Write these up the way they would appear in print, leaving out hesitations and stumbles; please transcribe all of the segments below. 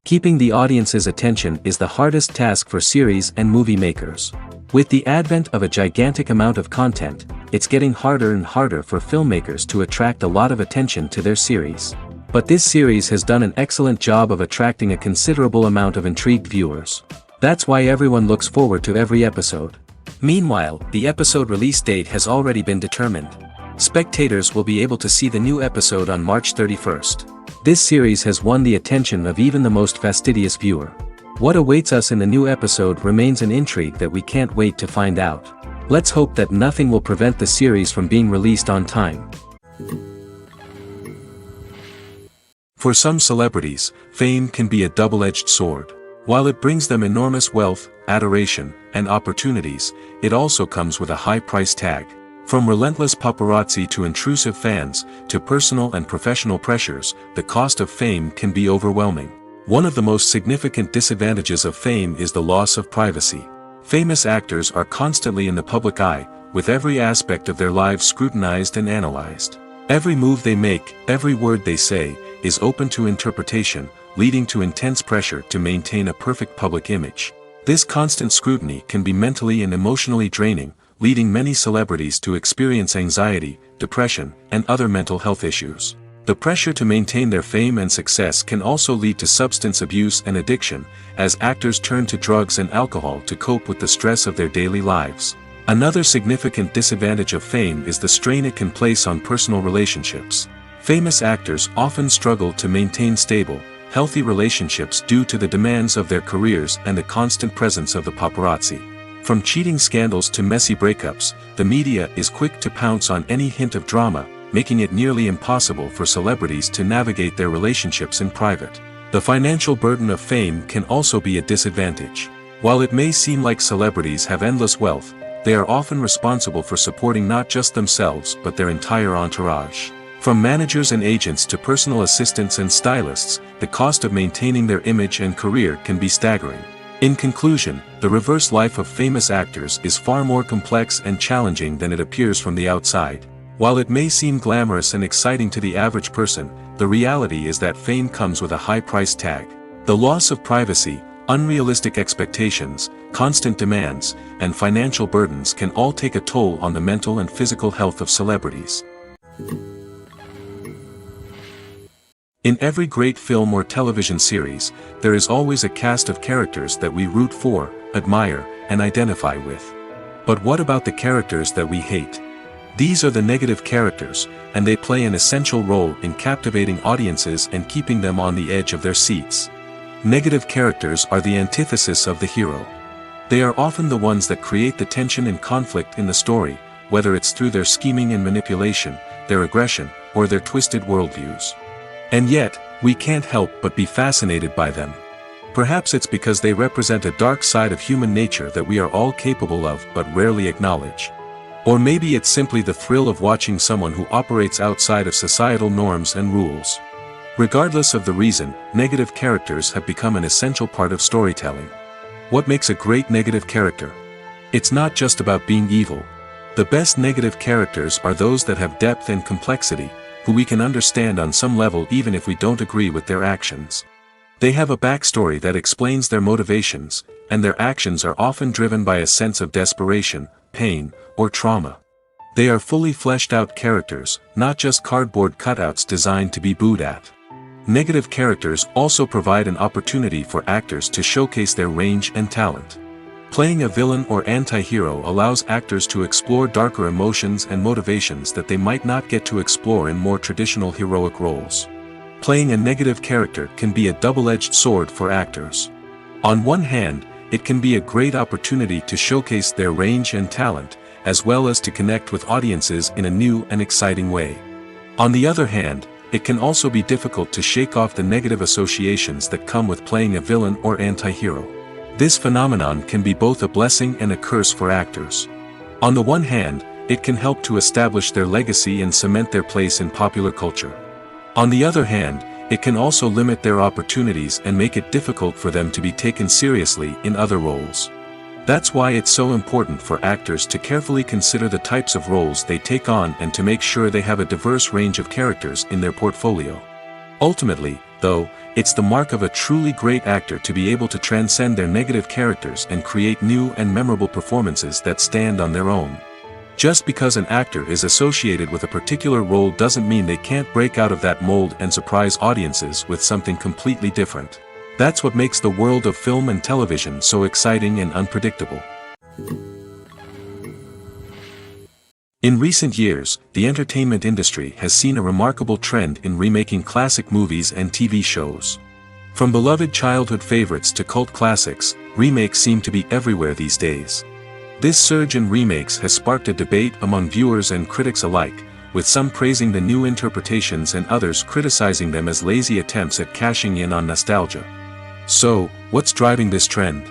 Keeping the audience's attention is the hardest task for series and movie makers. With the advent of a gigantic amount of content, it's getting harder and harder for filmmakers to attract a lot of attention to their series. But this series has done an excellent job of attracting a considerable amount of intrigued viewers. That's why everyone looks forward to every episode. Meanwhile, the episode release date has already been determined. Spectators will be able to see the new episode on March 31st. This series has won the attention of even the most fastidious viewer. What awaits us in the new episode remains an intrigue that we can't wait to find out. Let's hope that nothing will prevent the series from being released on time. For some celebrities, fame can be a double-edged sword. While it brings them enormous wealth, adoration, and opportunities, it also comes with a high price tag. From relentless paparazzi to intrusive fans, to personal and professional pressures, the cost of fame can be overwhelming. One of the most significant disadvantages of fame is the loss of privacy. Famous actors are constantly in the public eye, with every aspect of their lives scrutinized and analyzed. Every move they make, every word they say, is open to interpretation, leading to intense pressure to maintain a perfect public image. This constant scrutiny can be mentally and emotionally draining, leading many celebrities to experience anxiety, depression, and other mental health issues. The pressure to maintain their fame and success can also lead to substance abuse and addiction, as actors turn to drugs and alcohol to cope with the stress of their daily lives. Another significant disadvantage of fame is the strain it can place on personal relationships. Famous actors often struggle to maintain stable, healthy relationships due to the demands of their careers and the constant presence of the paparazzi. From cheating scandals to messy breakups, the media is quick to pounce on any hint of drama, making it nearly impossible for celebrities to navigate their relationships in private. The financial burden of fame can also be a disadvantage. While it may seem like celebrities have endless wealth, they are often responsible for supporting not just themselves but their entire entourage. From managers and agents to personal assistants and stylists, the cost of maintaining their image and career can be staggering. In conclusion, the reverse life of famous actors is far more complex and challenging than it appears from the outside. While it may seem glamorous and exciting to the average person, the reality is that fame comes with a high price tag. The loss of privacy, unrealistic expectations, constant demands, and financial burdens can all take a toll on the mental and physical health of celebrities. In every great film or television series, there is always a cast of characters that we root for, admire, and identify with. But what about the characters that we hate? These are the negative characters, and they play an essential role in captivating audiences and keeping them on the edge of their seats. Negative characters are the antithesis of the hero. They are often the ones that create the tension and conflict in the story, whether it's through their scheming and manipulation, their aggression, or their twisted worldviews. And yet, we can't help but be fascinated by them. Perhaps it's because they represent a dark side of human nature that we are all capable of but rarely acknowledge. Or maybe it's simply the thrill of watching someone who operates outside of societal norms and rules. Regardless of the reason, negative characters have become an essential part of storytelling. What makes a great negative character? It's not just about being evil. The best negative characters are those that have depth and complexity, who we can understand on some level even if we don't agree with their actions. They have a backstory that explains their motivations, and their actions are often driven by a sense of desperation, pain, or trauma. They are fully fleshed out characters, not just cardboard cutouts designed to be booed at. Negative characters also provide an opportunity for actors to showcase their range and talent. Playing a villain or anti-hero allows actors to explore darker emotions and motivations that they might not get to explore in more traditional heroic roles. Playing a negative character can be a double-edged sword for actors. On one hand, it can be a great opportunity to showcase their range and talent, as well as to connect with audiences in a new and exciting way. On the other hand, it can also be difficult to shake off the negative associations that come with playing a villain or anti-hero. This phenomenon can be both a blessing and a curse for actors. On the one hand, it can help to establish their legacy and cement their place in popular culture. On the other hand, it can also limit their opportunities and make it difficult for them to be taken seriously in other roles. That's why it's so important for actors to carefully consider the types of roles they take on and to make sure they have a diverse range of characters in their portfolio. Ultimately, Though, it's the mark of a truly great actor to be able to transcend their negative characters and create new and memorable performances that stand on their own. Just because an actor is associated with a particular role doesn't mean they can't break out of that mold and surprise audiences with something completely different. That's what makes the world of film and television so exciting and unpredictable. In recent years, the entertainment industry has seen a remarkable trend in remaking classic movies and TV shows. From beloved childhood favorites to cult classics, remakes seem to be everywhere these days. This surge in remakes has sparked a debate among viewers and critics alike, with some praising the new interpretations and others criticizing them as lazy attempts at cashing in on nostalgia. So, what's driving this trend?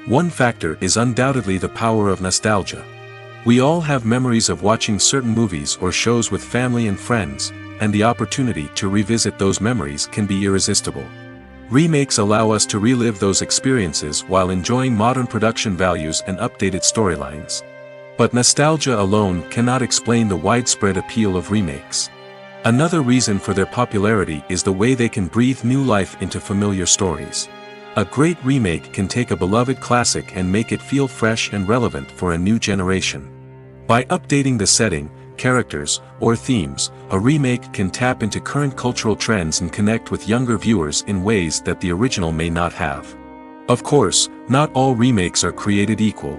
One factor is undoubtedly the power of nostalgia. We all have memories of watching certain movies or shows with family and friends, and the opportunity to revisit those memories can be irresistible. Remakes allow us to relive those experiences while enjoying modern production values and updated storylines. But nostalgia alone cannot explain the widespread appeal of remakes. Another reason for their popularity is the way they can breathe new life into familiar stories. A great remake can take a beloved classic and make it feel fresh and relevant for a new generation. By updating the setting, characters, or themes, a remake can tap into current cultural trends and connect with younger viewers in ways that the original may not have. Of course, not all remakes are created equal.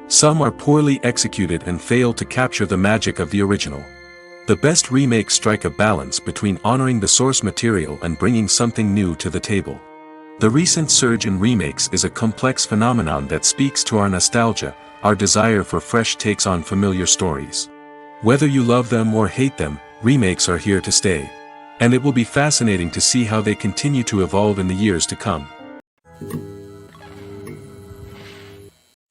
Some are poorly executed and fail to capture the magic of the original. The best remakes strike a balance between honoring the source material and bringing something new to the table. The recent surge in remakes is a complex phenomenon that speaks to our nostalgia, our desire for fresh takes on familiar stories. Whether you love them or hate them, remakes are here to stay. And it will be fascinating to see how they continue to evolve in the years to come.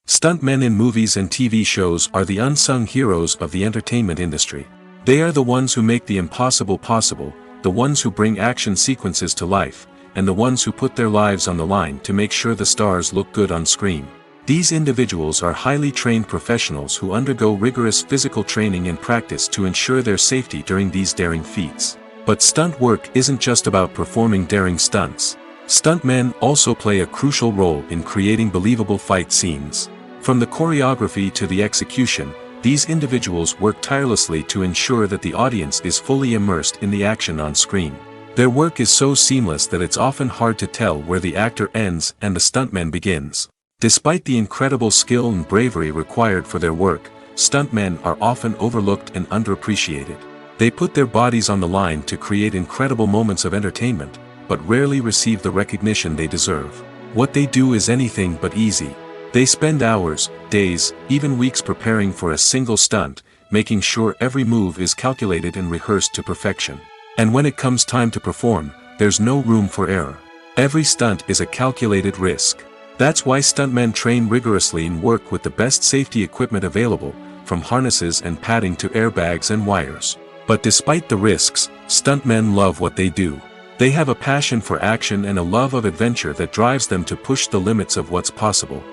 Stuntmen in movies and TV shows are the unsung heroes of the entertainment industry. They are the ones who make the impossible possible, the ones who bring action sequences to life, and the ones who put their lives on the line to make sure the stars look good on screen. These individuals are highly trained professionals who undergo rigorous physical training and practice to ensure their safety during these daring feats. But stunt work isn't just about performing daring stunts. Stuntmen also play a crucial role in creating believable fight scenes. From the choreography to the execution, these individuals work tirelessly to ensure that the audience is fully immersed in the action on screen. Their work is so seamless that it's often hard to tell where the actor ends and the stuntman begins. Despite the incredible skill and bravery required for their work, stuntmen are often overlooked and underappreciated. They put their bodies on the line to create incredible moments of entertainment, but rarely receive the recognition they deserve. What they do is anything but easy. They spend hours, days, even weeks preparing for a single stunt, making sure every move is calculated and rehearsed to perfection. And when it comes time to perform, there's no room for error. Every stunt is a calculated risk. That's why stuntmen train rigorously and work with the best safety equipment available, from harnesses and padding to airbags and wires. But despite the risks, stuntmen love what they do. They have a passion for action and a love of adventure that drives them to push the limits of what's possible.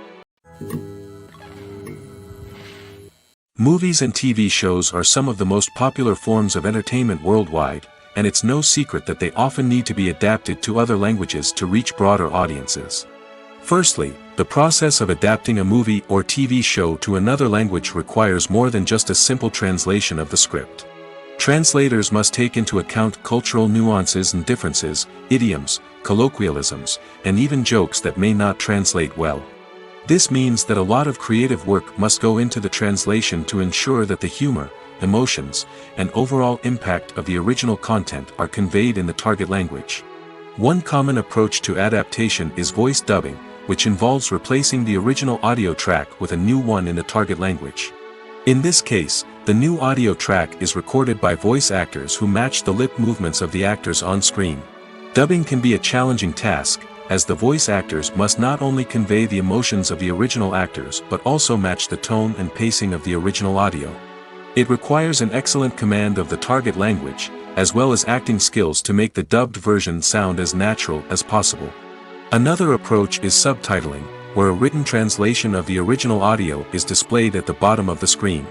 Movies and TV shows are some of the most popular forms of entertainment worldwide, and it's no secret that they often need to be adapted to other languages to reach broader audiences. Firstly, the process of adapting a movie or TV show to another language requires more than just a simple translation of the script. Translators must take into account cultural nuances and differences, idioms, colloquialisms, and even jokes that may not translate well. This means that a lot of creative work must go into the translation to ensure that the humor, emotions, and overall impact of the original content are conveyed in the target language. One common approach to adaptation is voice dubbing, which involves replacing the original audio track with a new one in the target language. In this case, the new audio track is recorded by voice actors who match the lip movements of the actors on screen. Dubbing can be a challenging task, as the voice actors must not only convey the emotions of the original actors but also match the tone and pacing of the original audio. It requires an excellent command of the target language, as well as acting skills to make the dubbed version sound as natural as possible. Another approach is subtitling, where a written translation of the original audio is displayed at the bottom of the screen.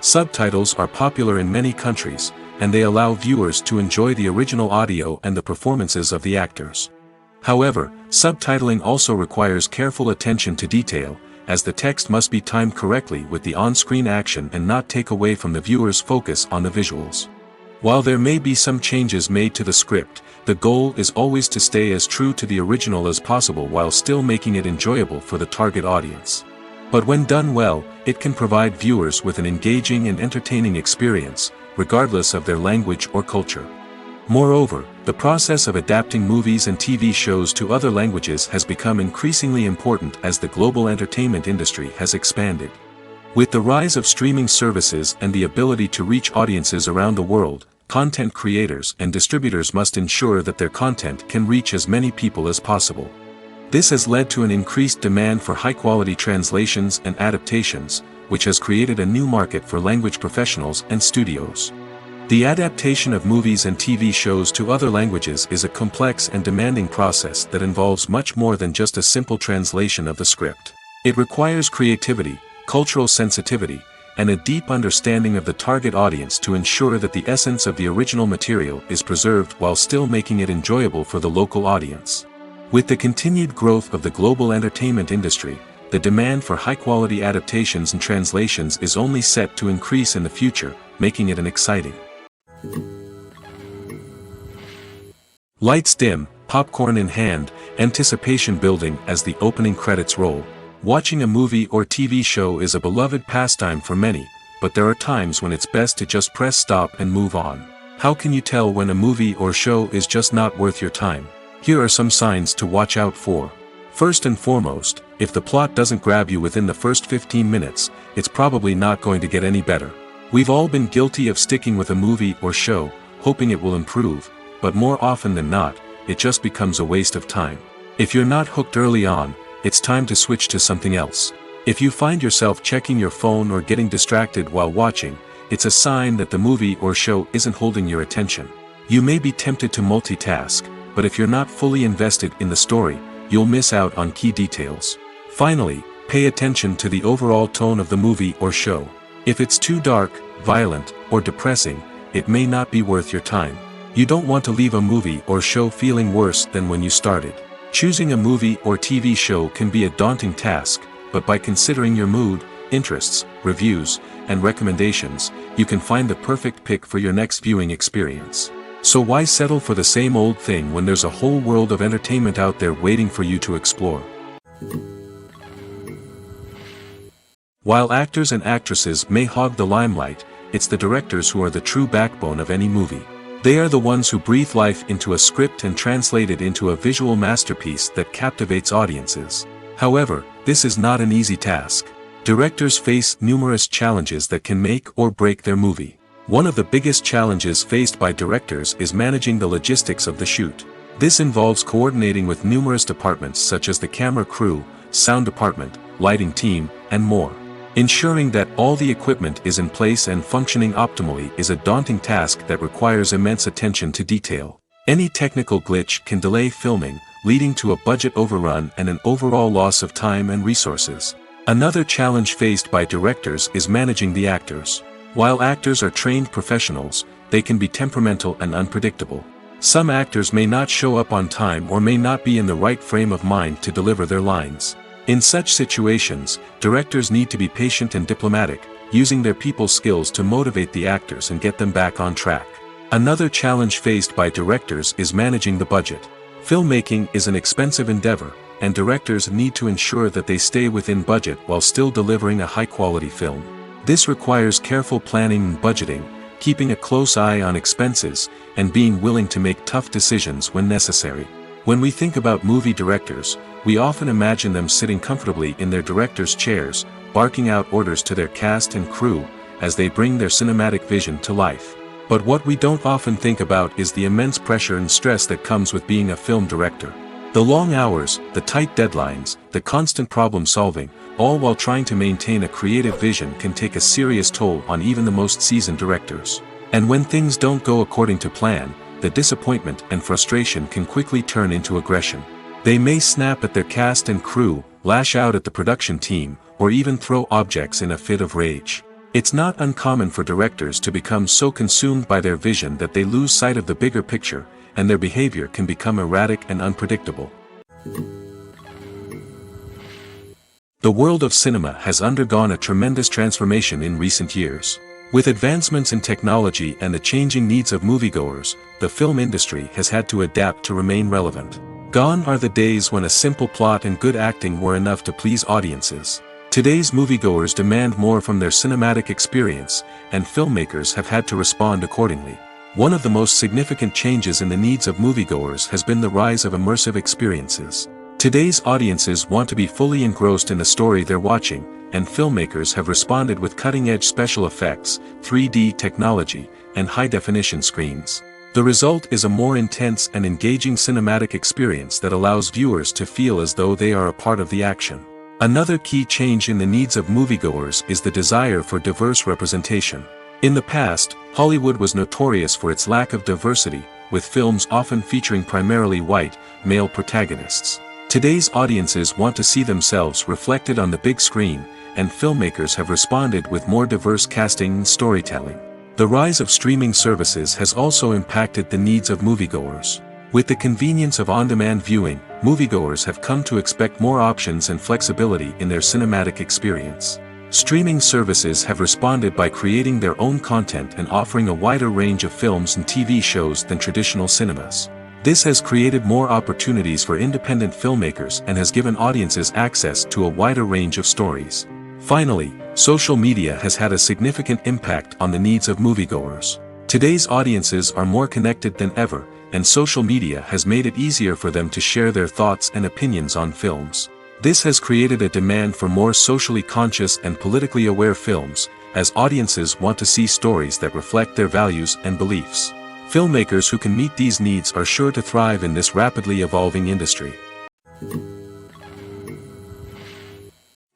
Subtitles are popular in many countries, and they allow viewers to enjoy the original audio and the performances of the actors. However, subtitling also requires careful attention to detail, as the text must be timed correctly with the on-screen action and not take away from the viewer's focus on the visuals. While there may be some changes made to the script, the goal is always to stay as true to the original as possible while still making it enjoyable for the target audience. But when done well, it can provide viewers with an engaging and entertaining experience, regardless of their language or culture. Moreover, the process of adapting movies and TV shows to other languages has become increasingly important as the global entertainment industry has expanded. With the rise of streaming services and the ability to reach audiences around the world, content creators and distributors must ensure that their content can reach as many people as possible. This has led to an increased demand for high-quality translations and adaptations, which has created a new market for language professionals and studios. The adaptation of movies and TV shows to other languages is a complex and demanding process that involves much more than just a simple translation of the script. It requires creativity, cultural sensitivity, and a deep understanding of the target audience to ensure that the essence of the original material is preserved while still making it enjoyable for the local audience. With the continued growth of the global entertainment industry, the demand for high-quality adaptations and translations is only set to increase in the future, making it an exciting. Lights dim, popcorn in hand, anticipation building as the opening credits roll. Watching a movie or TV show is a beloved pastime for many, but there are times when it's best to just press stop and move on. How can you tell when a movie or show is just not worth your time? Here are some signs to watch out for. First and foremost, if the plot doesn't grab you within the first 15 minutes, it's probably not going to get any better. We've all been guilty of sticking with a movie or show, hoping it will improve, but more often than not, it just becomes a waste of time. If you're not hooked early on, it's time to switch to something else. If you find yourself checking your phone or getting distracted while watching, it's a sign that the movie or show isn't holding your attention. You may be tempted to multitask, but if you're not fully invested in the story, you'll miss out on key details. Finally, pay attention to the overall tone of the movie or show. If it's too dark, violent, or depressing, it may not be worth your time. You don't want to leave a movie or show feeling worse than when you started. Choosing a movie or TV show can be a daunting task, but by considering your mood, interests, reviews, and recommendations, you can find the perfect pick for your next viewing experience. So why settle for the same old thing when there's a whole world of entertainment out there waiting for you to explore? While actors and actresses may hog the limelight, it's the directors who are the true backbone of any movie. They are the ones who breathe life into a script and translate it into a visual masterpiece that captivates audiences. However, this is not an easy task. Directors face numerous challenges that can make or break their movie. One of the biggest challenges faced by directors is managing the logistics of the shoot. This involves coordinating with numerous departments such as the camera crew, sound department, lighting team, and more. Ensuring that all the equipment is in place and functioning optimally is a daunting task that requires immense attention to detail. Any technical glitch can delay filming, leading to a budget overrun and an overall loss of time and resources. Another challenge faced by directors is managing the actors. While actors are trained professionals, they can be temperamental and unpredictable. Some actors may not show up on time or may not be in the right frame of mind to deliver their lines. In such situations, directors need to be patient and diplomatic, using their people skills to motivate the actors and get them back on track. Another challenge faced by directors is managing the budget. Filmmaking is an expensive endeavor, and directors need to ensure that they stay within budget while still delivering a high-quality film. This requires careful planning and budgeting, keeping a close eye on expenses, and being willing to make tough decisions when necessary. When we think about movie directors, we often imagine them sitting comfortably in their director's chairs, barking out orders to their cast and crew, as they bring their cinematic vision to life. But what we don't often think about is the immense pressure and stress that comes with being a film director. The long hours, the tight deadlines, the constant problem solving, all while trying to maintain a creative vision can take a serious toll on even the most seasoned directors. And when things don't go according to plan, the disappointment and frustration can quickly turn into aggression. They may snap at their cast and crew, lash out at the production team, or even throw objects in a fit of rage. It's not uncommon for directors to become so consumed by their vision that they lose sight of the bigger picture, and their behavior can become erratic and unpredictable. The world of cinema has undergone a tremendous transformation in recent years. With advancements in technology and the changing needs of moviegoers, the film industry has had to adapt to remain relevant. Gone are the days when a simple plot and good acting were enough to please audiences. Today's moviegoers demand more from their cinematic experience, and filmmakers have had to respond accordingly. One of the most significant changes in the needs of moviegoers has been the rise of immersive experiences. Today's audiences want to be fully engrossed in the story they're watching, and filmmakers have responded with cutting-edge special effects, 3D technology, and high-definition screens. The result is a more intense and engaging cinematic experience that allows viewers to feel as though they are a part of the action. Another key change in the needs of moviegoers is the desire for diverse representation. In the past, Hollywood was notorious for its lack of diversity, with films often featuring primarily white, male protagonists. Today's audiences want to see themselves reflected on the big screen, and filmmakers have responded with more diverse casting and storytelling. The rise of streaming services has also impacted the needs of moviegoers. With the convenience of on-demand viewing, moviegoers have come to expect more options and flexibility in their cinematic experience. Streaming services have responded by creating their own content and offering a wider range of films and TV shows than traditional cinemas. This has created more opportunities for independent filmmakers and has given audiences access to a wider range of stories. Finally, social media has had a significant impact on the needs of moviegoers. Today's audiences are more connected than ever, and social media has made it easier for them to share their thoughts and opinions on films. This has created a demand for more socially conscious and politically aware films, as audiences want to see stories that reflect their values and beliefs. Filmmakers who can meet these needs are sure to thrive in this rapidly evolving industry.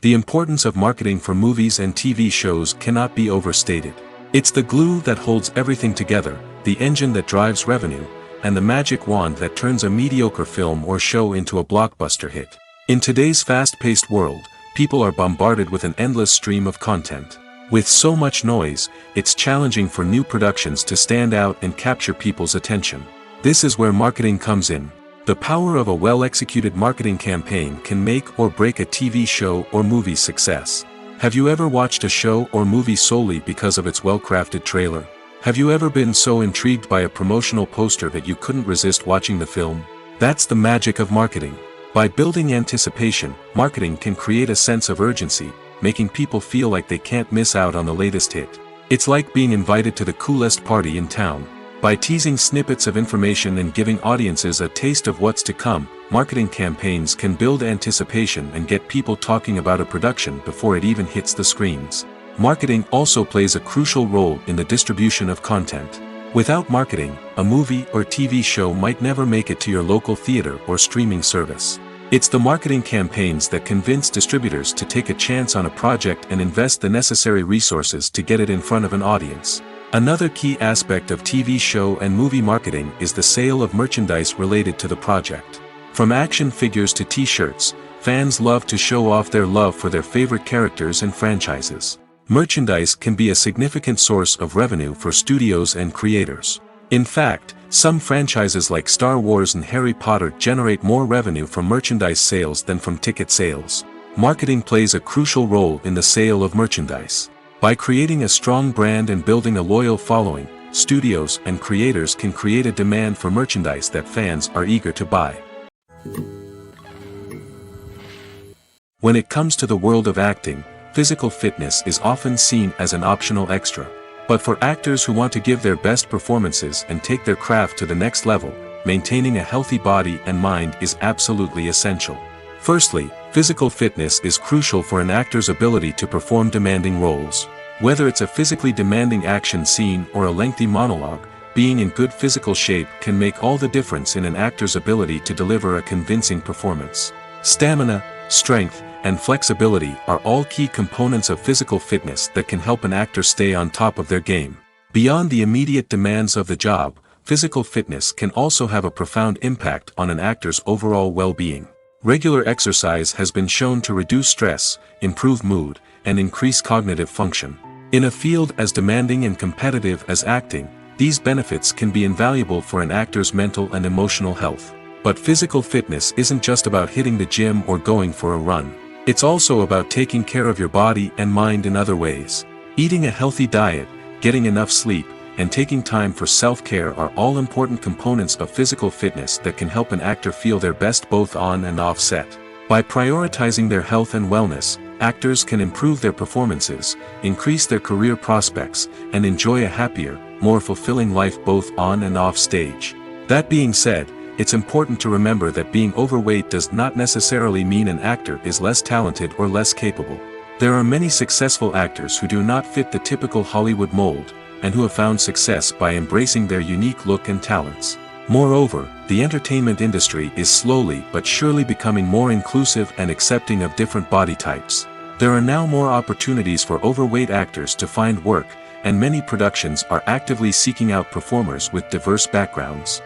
The importance of marketing for movies and TV shows cannot be overstated. It's the glue that holds everything together, the engine that drives revenue, and the magic wand that turns a mediocre film or show into a blockbuster hit. In today's fast-paced world, people are bombarded with an endless stream of content. With so much noise, it's challenging for new productions to stand out and capture people's attention. This is where marketing comes in. The power of a well-executed marketing campaign can make or break a TV show or movie's success. Have you ever watched a show or movie solely because of its well-crafted trailer? Have you ever been so intrigued by a promotional poster that you couldn't resist watching the film? That's the magic of marketing. By building anticipation, marketing can create a sense of urgency, making people feel like they can't miss out on the latest hit. It's like being invited to the coolest party in town. By teasing snippets of information and giving audiences a taste of what's to come, marketing campaigns can build anticipation and get people talking about a production before it even hits the screens. Marketing also plays a crucial role in the distribution of content. Without marketing, a movie or TV show might never make it to your local theater or streaming service. It's the marketing campaigns that convince distributors to take a chance on a project and invest the necessary resources to get it in front of an audience. Another key aspect of TV show and movie marketing is the sale of merchandise related to the project. From action figures to t-shirts, fans love to show off their love for their favorite characters and franchises. Merchandise can be a significant source of revenue for studios and creators. In fact, some franchises like Star Wars and Harry Potter generate more revenue from merchandise sales than from ticket sales. Marketing plays a crucial role in the sale of merchandise. By creating a strong brand and building a loyal following, studios and creators can create a demand for merchandise that fans are eager to buy. When it comes to the world of acting, physical fitness is often seen as an optional extra. But for actors who want to give their best performances and take their craft to the next level, maintaining a healthy body and mind is absolutely essential. Firstly, physical fitness is crucial for an actor's ability to perform demanding roles. Whether it's a physically demanding action scene or a lengthy monologue, being in good physical shape can make all the difference in an actor's ability to deliver a convincing performance. Stamina, strength, and flexibility are all key components of physical fitness that can help an actor stay on top of their game. Beyond the immediate demands of the job, physical fitness can also have a profound impact on an actor's overall well-being. Regular exercise has been shown to reduce stress, improve mood, and increase cognitive function. In a field as demanding and competitive as acting, these benefits can be invaluable for an actor's mental and emotional health. But physical fitness isn't just about hitting the gym or going for a run. It's also about taking care of your body and mind in other ways. Eating a healthy diet, getting enough sleep, and taking time for self-care are all important components of physical fitness that can help an actor feel their best both on and off set. By prioritizing their health and wellness, actors can improve their performances, increase their career prospects, and enjoy a happier, more fulfilling life both on and off stage. That being said, it's important to remember that being overweight does not necessarily mean an actor is less talented or less capable. There are many successful actors who do not fit the typical Hollywood mold, and who have found success by embracing their unique look and talents. Moreover, the entertainment industry is slowly but surely becoming more inclusive and accepting of different body types. There are now more opportunities for overweight actors to find work, and many productions are actively seeking out performers with diverse backgrounds.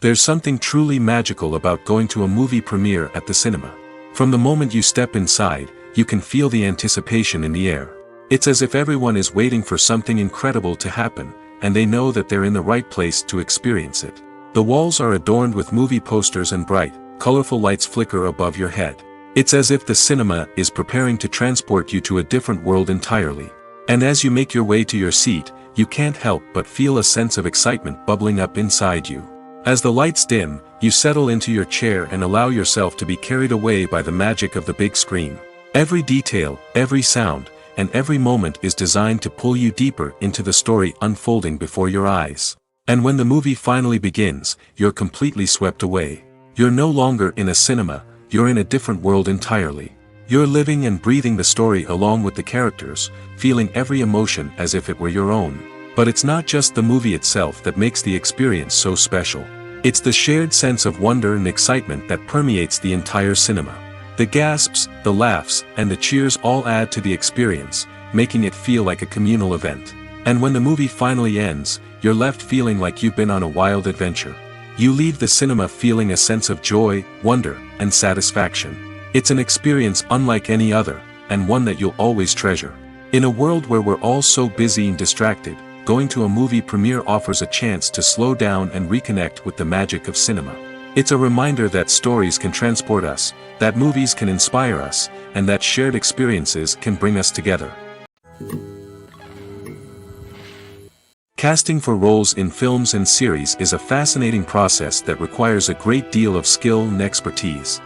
There's something truly magical about going to a movie premiere at the cinema. From the moment you step inside, you can feel the anticipation in the air. It's as if everyone is waiting for something incredible to happen, and they know that they're in the right place to experience it. The walls are adorned with movie posters and bright, colorful lights flicker above your head. It's as if the cinema is preparing to transport you to a different world entirely. And as you make your way to your seat, you can't help but feel a sense of excitement bubbling up inside you. As the lights dim, you settle into your chair and allow yourself to be carried away by the magic of the big screen. Every detail, every sound, and every moment is designed to pull you deeper into the story unfolding before your eyes. And when the movie finally begins, you're completely swept away. You're no longer in a cinema, you're in a different world entirely. You're living and breathing the story along with the characters, feeling every emotion as if it were your own. But it's not just the movie itself that makes the experience so special. It's the shared sense of wonder and excitement that permeates the entire cinema. The gasps, the laughs, and the cheers all add to the experience, making it feel like a communal event. And when the movie finally ends, you're left feeling like you've been on a wild adventure. You leave the cinema feeling a sense of joy, wonder, and satisfaction. It's an experience unlike any other, and one that you'll always treasure. In a world where we're all so busy and distracted, going to a movie premiere offers a chance to slow down and reconnect with the magic of cinema. It's a reminder that stories can transport us, that movies can inspire us, and that shared experiences can bring us together. Casting for roles in films and series is a fascinating process that requires a great deal of skill and expertise.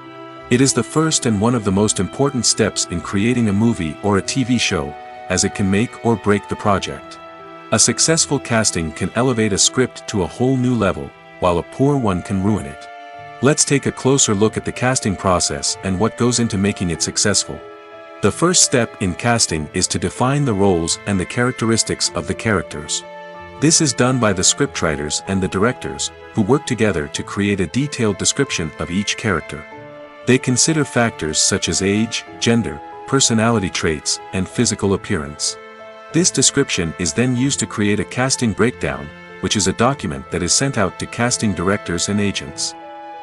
It is the first and one of the most important steps in creating a movie or a TV show, as it can make or break the project. A successful casting can elevate a script to a whole new level, while a poor one can ruin it. Let's take a closer look at the casting process and what goes into making it successful. The first step in casting is to define the roles and the characteristics of the characters. This is done by the scriptwriters and the directors, who work together to create a detailed description of each character. They consider factors such as age, gender, personality traits, and physical appearance. This description is then used to create a casting breakdown, which is a document that is sent out to casting directors and agents.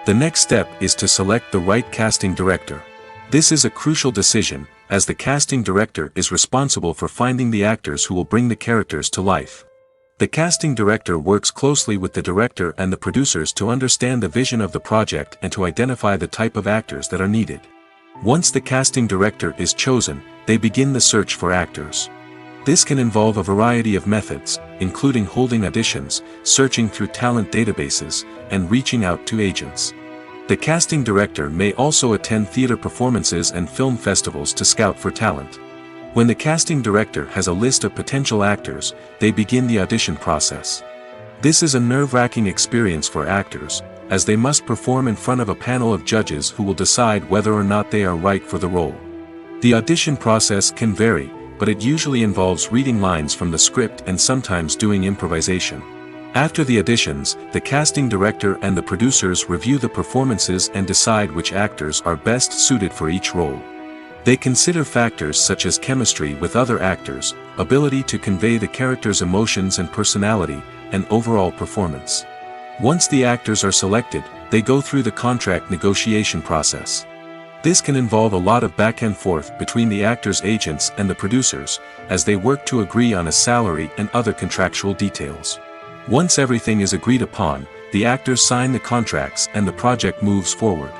The next step is to select the right casting director. This is a crucial decision, as the casting director is responsible for finding the actors who will bring the characters to life. The casting director works closely with the director and the producers to understand the vision of the project and to identify the type of actors that are needed. Once the casting director is chosen, they begin the search for actors. This can involve a variety of methods, including holding auditions, searching through talent databases, and reaching out to agents. The casting director may also attend theater performances and film festivals to scout for talent. When the casting director has a list of potential actors, they begin the audition process. This is a nerve-wracking experience for actors, as they must perform in front of a panel of judges who will decide whether or not they are right for the role. The audition process can vary, but it usually involves reading lines from the script and sometimes doing improvisation. After the auditions, the casting director and the producers review the performances and decide which actors are best suited for each role. They consider factors such as chemistry with other actors, ability to convey the character's emotions and personality, and overall performance. Once the actors are selected, they go through the contract negotiation process. This can involve a lot of back and forth between the actors' agents and the producers, as they work to agree on a salary and other contractual details. Once everything is agreed upon, the actors sign the contracts and the project moves forward.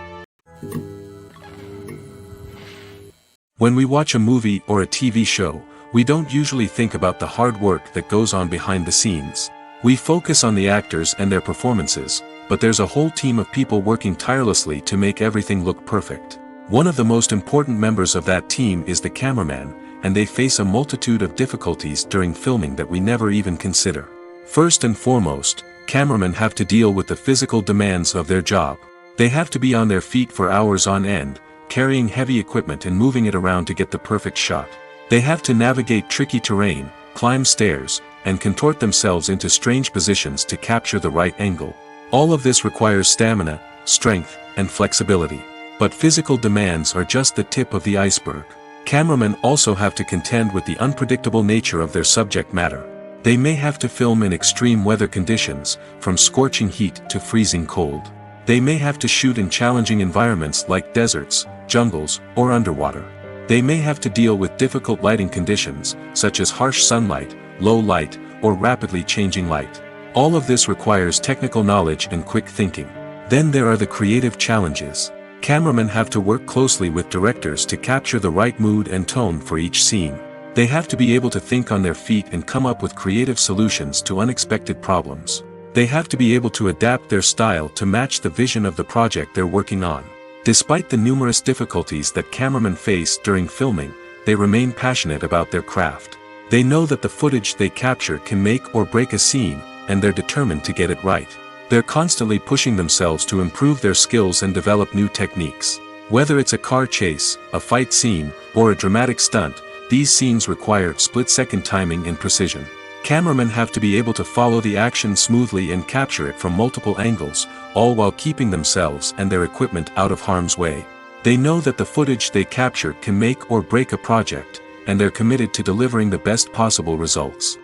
When we watch a movie or a TV show, we don't usually think about the hard work that goes on behind the scenes. We focus on the actors and their performances, but there's a whole team of people working tirelessly to make everything look perfect. One of the most important members of that team is the cameraman, and they face a multitude of difficulties during filming that we never even consider. First and foremost, cameramen have to deal with the physical demands of their job. They have to be on their feet for hours on end, carrying heavy equipment and moving it around to get the perfect shot. They have to navigate tricky terrain, climb stairs, and contort themselves into strange positions to capture the right angle. All of this requires stamina, strength, and flexibility. But physical demands are just the tip of the iceberg. Cameramen also have to contend with the unpredictable nature of their subject matter. They may have to film in extreme weather conditions, from scorching heat to freezing cold. They may have to shoot in challenging environments like deserts, jungles, or underwater. They may have to deal with difficult lighting conditions, such as harsh sunlight, low light, or rapidly changing light. All of this requires technical knowledge and quick thinking. Then there are the creative challenges. Cameramen have to work closely with directors to capture the right mood and tone for each scene. They have to be able to think on their feet and come up with creative solutions to unexpected problems. They have to be able to adapt their style to match the vision of the project they're working on. Despite the numerous difficulties that cameramen face during filming, they remain passionate about their craft. They know that the footage they capture can make or break a scene, and they're determined to get it right. They're constantly pushing themselves to improve their skills and develop new techniques. Whether it's a car chase, a fight scene, or a dramatic stunt, these scenes require split-second timing and precision. Cameramen have to be able to follow the action smoothly and capture it from multiple angles, all while keeping themselves and their equipment out of harm's way. They know that the footage they capture can make or break a project, and they're committed to delivering the best possible results.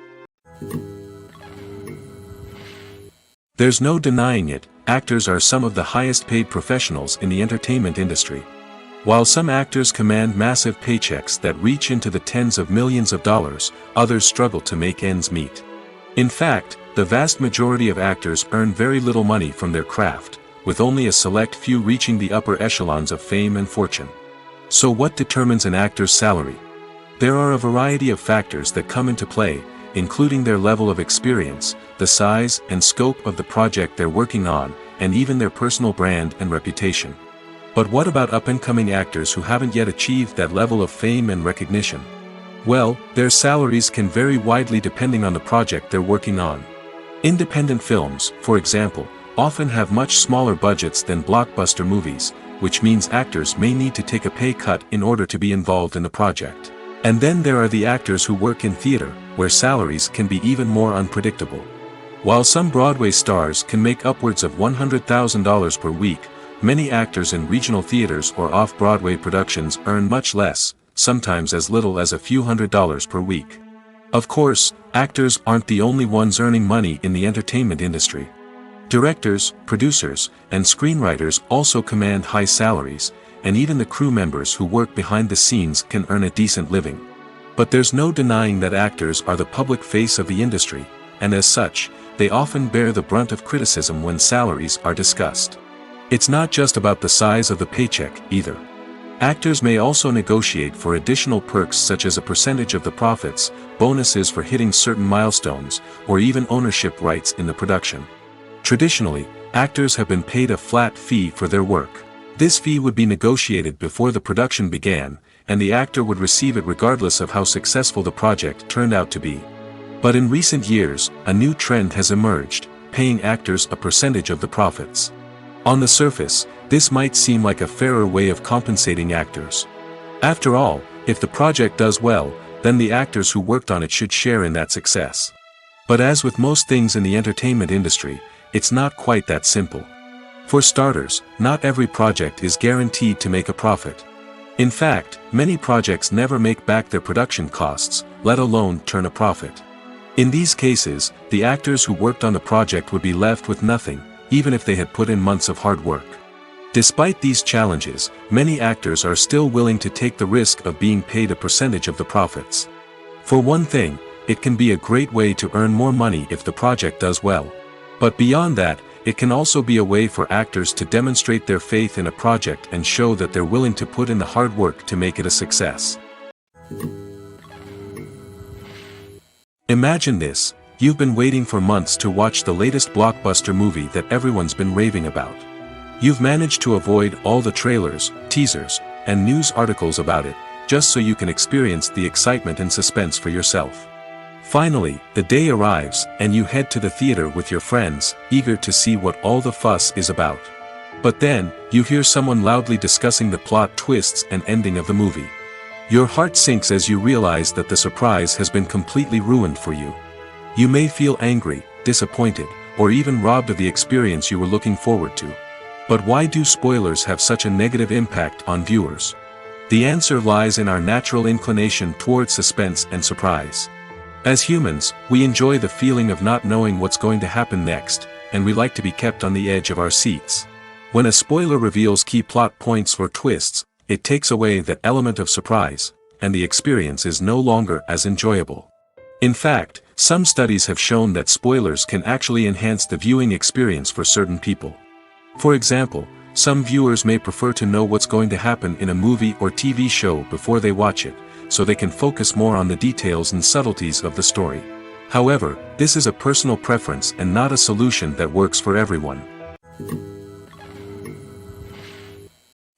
There's no denying it, actors are some of the highest paid professionals in the entertainment industry. While some actors command massive paychecks that reach into the tens of millions of dollars, others struggle to make ends meet. In fact, the vast majority of actors earn very little money from their craft, with only a select few reaching the upper echelons of fame and fortune. So what determines an actor's salary? There are a variety of factors that come into play, including their level of experience, the size and scope of the project they're working on, and even their personal brand and reputation. But what about up-and-coming actors who haven't yet achieved that level of fame and recognition? Well, their salaries can vary widely depending on the project they're working on. Independent films, for example, often have much smaller budgets than blockbuster movies, which means actors may need to take a pay cut in order to be involved in the project. And then there are the actors who work in theater, where salaries can be even more unpredictable. While some Broadway stars can make upwards of $100,000 per week, many actors in regional theaters or off-Broadway productions earn much less, sometimes as little as a few $100s per week. Of course, actors aren't the only ones earning money in the entertainment industry. Directors, producers, and screenwriters also command high salaries, and even the crew members who work behind the scenes can earn a decent living. But there's no denying that actors are the public face of the industry, and as such, they often bear the brunt of criticism when salaries are discussed. It's not just about the size of the paycheck, either. Actors may also negotiate for additional perks such as a percentage of the profits, bonuses for hitting certain milestones, or even ownership rights in the production. Traditionally, actors have been paid a flat fee for their work. This fee would be negotiated before the production began, and the actor would receive it regardless of how successful the project turned out to be. But in recent years, a new trend has emerged, paying actors a percentage of the profits. On the surface, this might seem like a fairer way of compensating actors. After all, if the project does well, then the actors who worked on it should share in that success. But as with most things in the entertainment industry, it's not quite that simple. For starters, not every project is guaranteed to make a profit. In fact, many projects never make back their production costs, let alone turn a profit. In these cases, the actors who worked on the project would be left with nothing, even if they had put in months of hard work. Despite these challenges, many actors are still willing to take the risk of being paid a percentage of the profits. For one thing, it can be a great way to earn more money if the project does well. But beyond that, it can also be a way for actors to demonstrate their faith in a project and show that they're willing to put in the hard work to make it a success. Imagine this: you've been waiting for months to watch the latest blockbuster movie that everyone's been raving about. You've managed to avoid all the trailers, teasers, and news articles about it, just so you can experience the excitement and suspense for yourself. Finally, the day arrives, and you head to the theater with your friends, eager to see what all the fuss is about. But then, you hear someone loudly discussing the plot twists and ending of the movie. Your heart sinks as you realize that the surprise has been completely ruined for you. You may feel angry, disappointed, or even robbed of the experience you were looking forward to. But why do spoilers have such a negative impact on viewers? The answer lies in our natural inclination toward suspense and surprise. As humans, we enjoy the feeling of not knowing what's going to happen next, and we like to be kept on the edge of our seats. When a spoiler reveals key plot points or twists, it takes away that element of surprise, and the experience is no longer as enjoyable. In fact, some studies have shown that spoilers can actually enhance the viewing experience for certain people. For example, some viewers may prefer to know what's going to happen in a movie or TV show before they watch it, so they can focus more on the details and subtleties of the story. However, this is a personal preference and not a solution that works for everyone.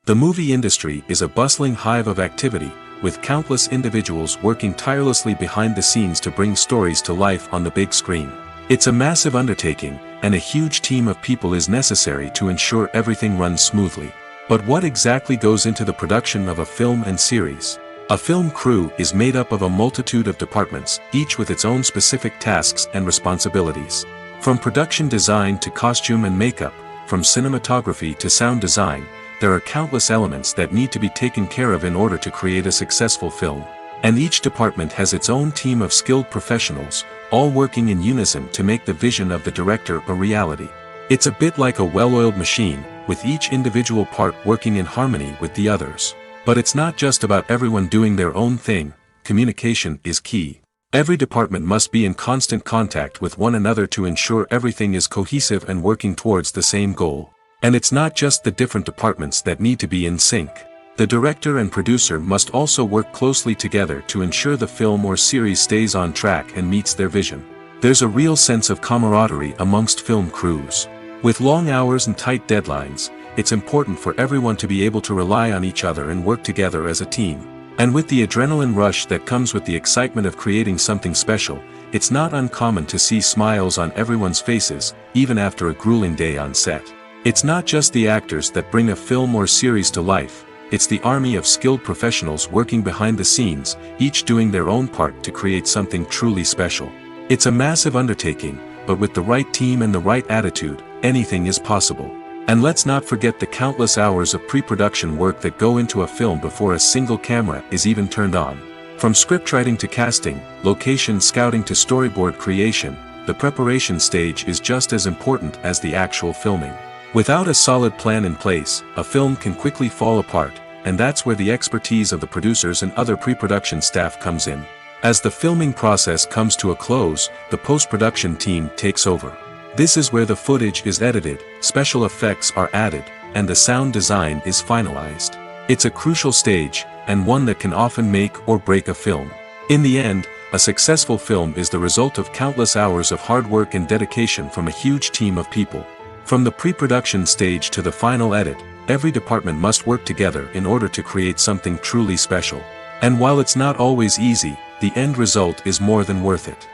The movie industry is a bustling hive of activity, with countless individuals working tirelessly behind the scenes to bring stories to life on the big screen. It's a massive undertaking, and a huge team of people is necessary to ensure everything runs smoothly. But what exactly goes into the production of a film and series? A film crew is made up of a multitude of departments, each with its own specific tasks and responsibilities. From production design to costume and makeup, from cinematography to sound design, there are countless elements that need to be taken care of in order to create a successful film. And each department has its own team of skilled professionals, all working in unison to make the vision of the director a reality. It's a bit like a well-oiled machine, with each individual part working in harmony with the others. But it's not just about everyone doing their own thing. Communication is key. Every department must be in constant contact with one another to ensure everything is cohesive and working towards the same goal. And it's not just the different departments that need to be in sync. The director and producer must also work closely together to ensure the film or series stays on track and meets their vision. There's a real sense of camaraderie amongst film crews. With long hours and tight deadlines, it's important for everyone to be able to rely on each other and work together as a team. And with the adrenaline rush that comes with the excitement of creating something special, it's not uncommon to see smiles on everyone's faces, even after a grueling day on set. It's not just the actors that bring a film or series to life, it's the army of skilled professionals working behind the scenes, each doing their own part to create something truly special. It's a massive undertaking, but with the right team and the right attitude, anything is possible. And let's not forget the countless hours of pre-production work that go into a film before a single camera is even turned on. From scriptwriting to casting, location scouting to storyboard creation, the preparation stage is just as important as the actual filming. Without a solid plan in place, a film can quickly fall apart, and that's where the expertise of the producers and other pre-production staff comes in. As the filming process comes to a close, the post-production team takes over. This is where the footage is edited, special effects are added, and the sound design is finalized. It's a crucial stage, and one that can often make or break a film. In the end, a successful film is the result of countless hours of hard work and dedication from a huge team of people. From the pre-production stage to the final edit, every department must work together in order to create something truly special. And while it's not always easy, the end result is more than worth it.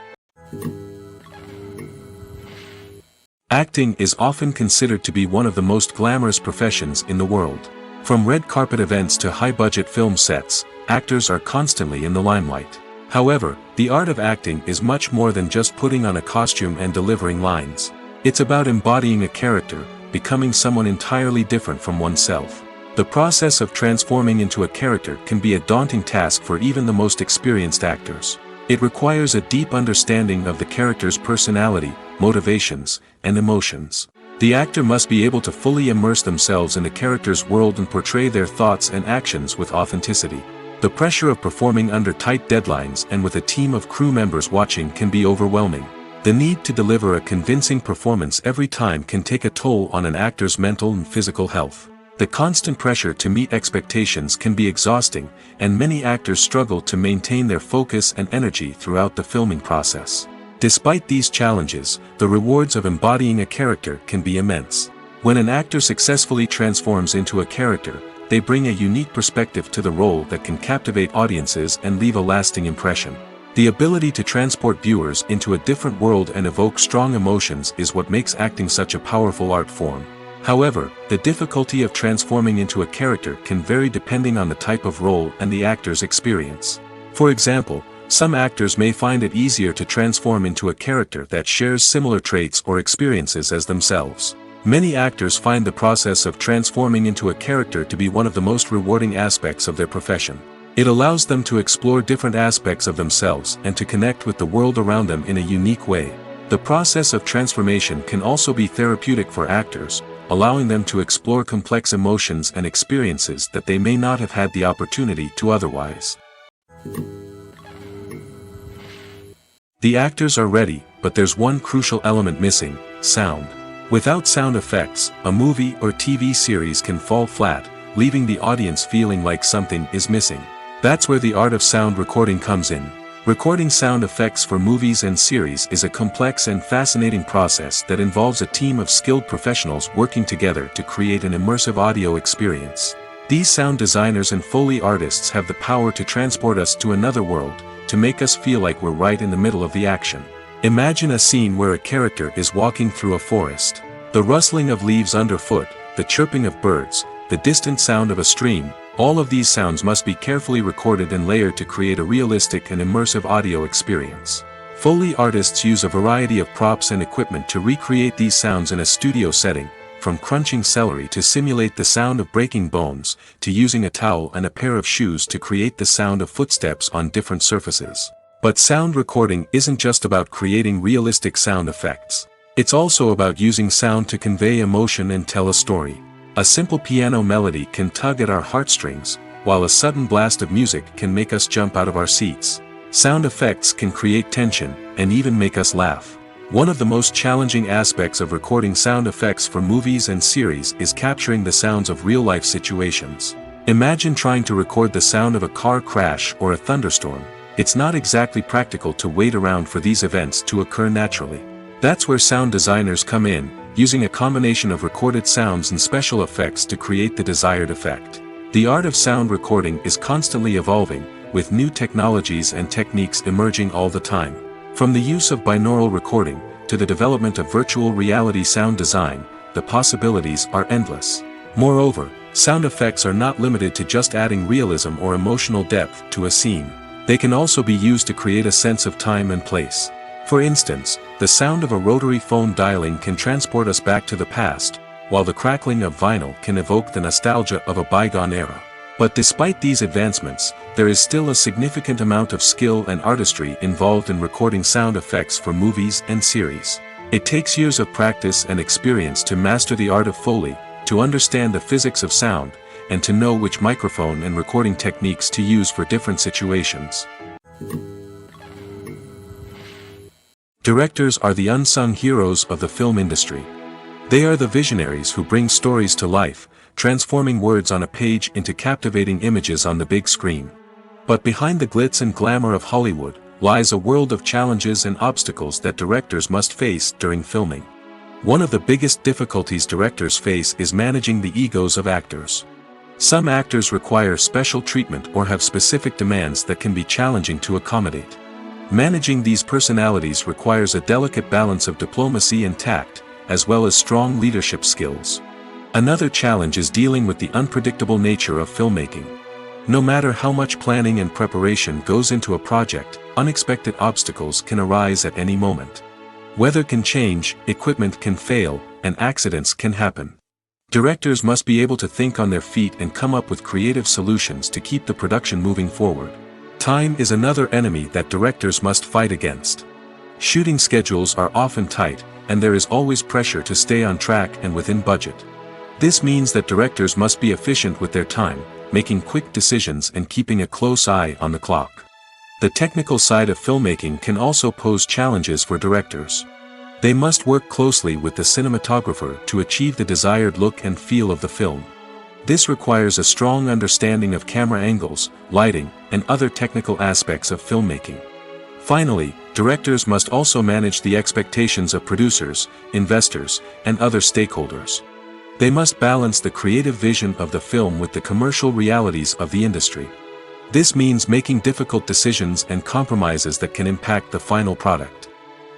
Acting is often considered to be one of the most glamorous professions in the world. From red carpet events to high-budget film sets, actors are constantly in the limelight. However, the art of acting is much more than just putting on a costume and delivering lines. It's about embodying a character, becoming someone entirely different from oneself. The process of transforming into a character can be a daunting task for even the most experienced actors. It requires a deep understanding of the character's personality, motivations, and emotions. The actor must be able to fully immerse themselves in the character's world and portray their thoughts and actions with authenticity. The pressure of performing under tight deadlines and with a team of crew members watching can be overwhelming. The need to deliver a convincing performance every time can take a toll on an actor's mental and physical health. The constant pressure to meet expectations can be exhausting, and many actors struggle to maintain their focus and energy throughout the filming process. Despite these challenges, the rewards of embodying a character can be immense. When an actor successfully transforms into a character, they bring a unique perspective to the role that can captivate audiences and leave a lasting impression. The ability to transport viewers into a different world and evoke strong emotions is what makes acting such a powerful art form. However, the difficulty of transforming into a character can vary depending on the type of role and the actor's experience. For example, some actors may find it easier to transform into a character that shares similar traits or experiences as themselves. Many actors find the process of transforming into a character to be one of the most rewarding aspects of their profession. It allows them to explore different aspects of themselves and to connect with the world around them in a unique way. The process of transformation can also be therapeutic for actors, allowing them to explore complex emotions and experiences that they may not have had the opportunity to otherwise. The actors are ready, but there's one crucial element missing: sound. Without sound effects, a movie or TV series can fall flat, leaving the audience feeling like something is missing. That's where the art of sound recording comes in. Recording sound effects for movies and series is a complex and fascinating process that involves a team of skilled professionals working together to create an immersive audio experience. These sound designers and Foley artists have the power to transport us to another world, to make us feel like we're right in the middle of the action. Imagine a scene where a character is walking through a forest. The rustling of leaves underfoot, the chirping of birds, the distant sound of a stream, all of these sounds must be carefully recorded and layered to create a realistic and immersive audio experience. Foley artists use a variety of props and equipment to recreate these sounds in a studio setting, from crunching celery to simulate the sound of breaking bones, to using a towel and a pair of shoes to create the sound of footsteps on different surfaces. But sound recording isn't just about creating realistic sound effects. It's also about using sound to convey emotion and tell a story. A simple piano melody can tug at our heartstrings, while a sudden blast of music can make us jump out of our seats. Sound effects can create tension, and even make us laugh. One of the most challenging aspects of recording sound effects for movies and series is capturing the sounds of real-life situations. Imagine trying to record the sound of a car crash or a thunderstorm. It's not exactly practical to wait around for these events to occur naturally. That's where sound designers come in, using a combination of recorded sounds and special effects to create the desired effect. The art of sound recording is constantly evolving, with new technologies and techniques emerging all the time. From the use of binaural recording, to the development of virtual reality sound design, the possibilities are endless. Moreover, sound effects are not limited to just adding realism or emotional depth to a scene. They can also be used to create a sense of time and place. For instance, the sound of a rotary phone dialing can transport us back to the past, while the crackling of vinyl can evoke the nostalgia of a bygone era. But despite these advancements, there is still a significant amount of skill and artistry involved in recording sound effects for movies and series. It takes years of practice and experience to master the art of Foley, to understand the physics of sound, and to know which microphone and recording techniques to use for different situations. Directors are the unsung heroes of the film industry. They are the visionaries who bring stories to life, transforming words on a page into captivating images on the big screen. But behind the glitz and glamour of Hollywood, lies a world of challenges and obstacles that directors must face during filming. One of the biggest difficulties directors face is managing the egos of actors. Some actors require special treatment or have specific demands that can be challenging to accommodate. Managing these personalities requires a delicate balance of diplomacy and tact, as well as strong leadership skills. Another challenge is dealing with the unpredictable nature of filmmaking. No matter how much planning and preparation goes into a project, unexpected obstacles can arise at any moment. Weather can change, equipment can fail, and accidents can happen. Directors must be able to think on their feet and come up with creative solutions to keep the production moving forward. Time is another enemy that directors must fight against. Shooting schedules are often tight, and there is always pressure to stay on track and within budget. This means that directors must be efficient with their time, making quick decisions and keeping a close eye on the clock. The technical side of filmmaking can also pose challenges for directors. They must work closely with the cinematographer to achieve the desired look and feel of the film. This requires a strong understanding of camera angles, lighting, and other technical aspects of filmmaking. Finally, directors must also manage the expectations of producers, investors, and other stakeholders. They must balance the creative vision of the film with the commercial realities of the industry. This means making difficult decisions and compromises that can impact the final product.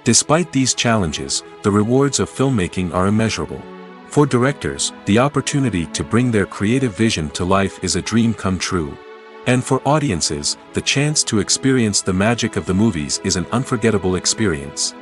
Despite these challenges, the rewards of filmmaking are immeasurable. For directors, the opportunity to bring their creative vision to life is a dream come true. And for audiences, the chance to experience the magic of the movies is an unforgettable experience.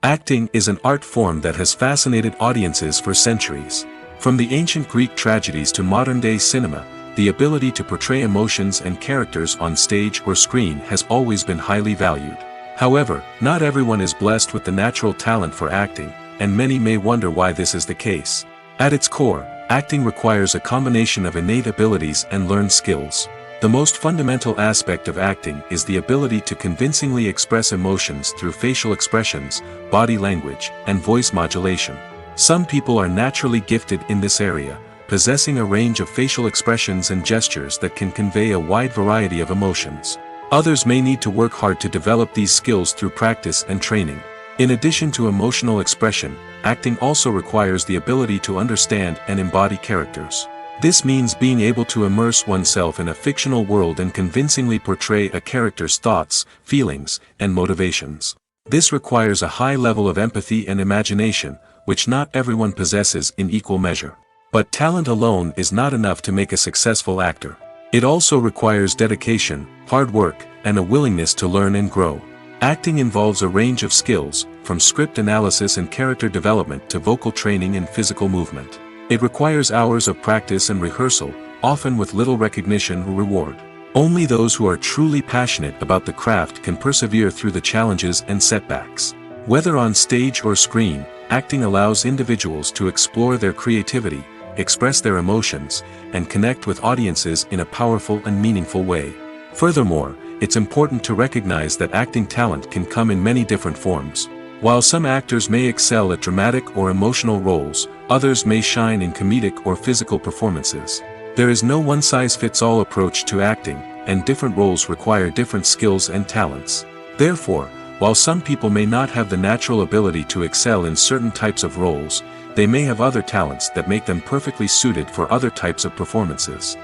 Acting is an art form that has fascinated audiences for centuries. From the ancient Greek tragedies to modern-day cinema, the ability to portray emotions and characters on stage or screen has always been highly valued. However, not everyone is blessed with the natural talent for acting, and many may wonder why this is the case. At its core, acting requires a combination of innate abilities and learned skills. The most fundamental aspect of acting is the ability to convincingly express emotions through facial expressions, body language, and voice modulation. Some people are naturally gifted in this area, possessing a range of facial expressions and gestures that can convey a wide variety of emotions. Others may need to work hard to develop these skills through practice and training. In addition to emotional expression, acting also requires the ability to understand and embody characters. This means being able to immerse oneself in a fictional world and convincingly portray a character's thoughts, feelings, and motivations. This requires a high level of empathy and imagination, which not everyone possesses in equal measure. But talent alone is not enough to make a successful actor. It also requires dedication, hard work, and a willingness to learn and grow. Acting involves a range of skills, from script analysis and character development to vocal training and physical movement. It requires hours of practice and rehearsal, often with little recognition or reward. Only those who are truly passionate about the craft can persevere through the challenges and setbacks. Whether on stage or screen, acting allows individuals to explore their creativity, express their emotions, and connect with audiences in a powerful and meaningful way. Furthermore, it's important to recognize that acting talent can come in many different forms. While some actors may excel at dramatic or emotional roles, others may shine in comedic or physical performances. There is no one-size-fits-all approach to acting, and different roles require different skills and talents. Therefore, while some people may not have the natural ability to excel in certain types of roles, they may have other talents that make them perfectly suited for other types of performances.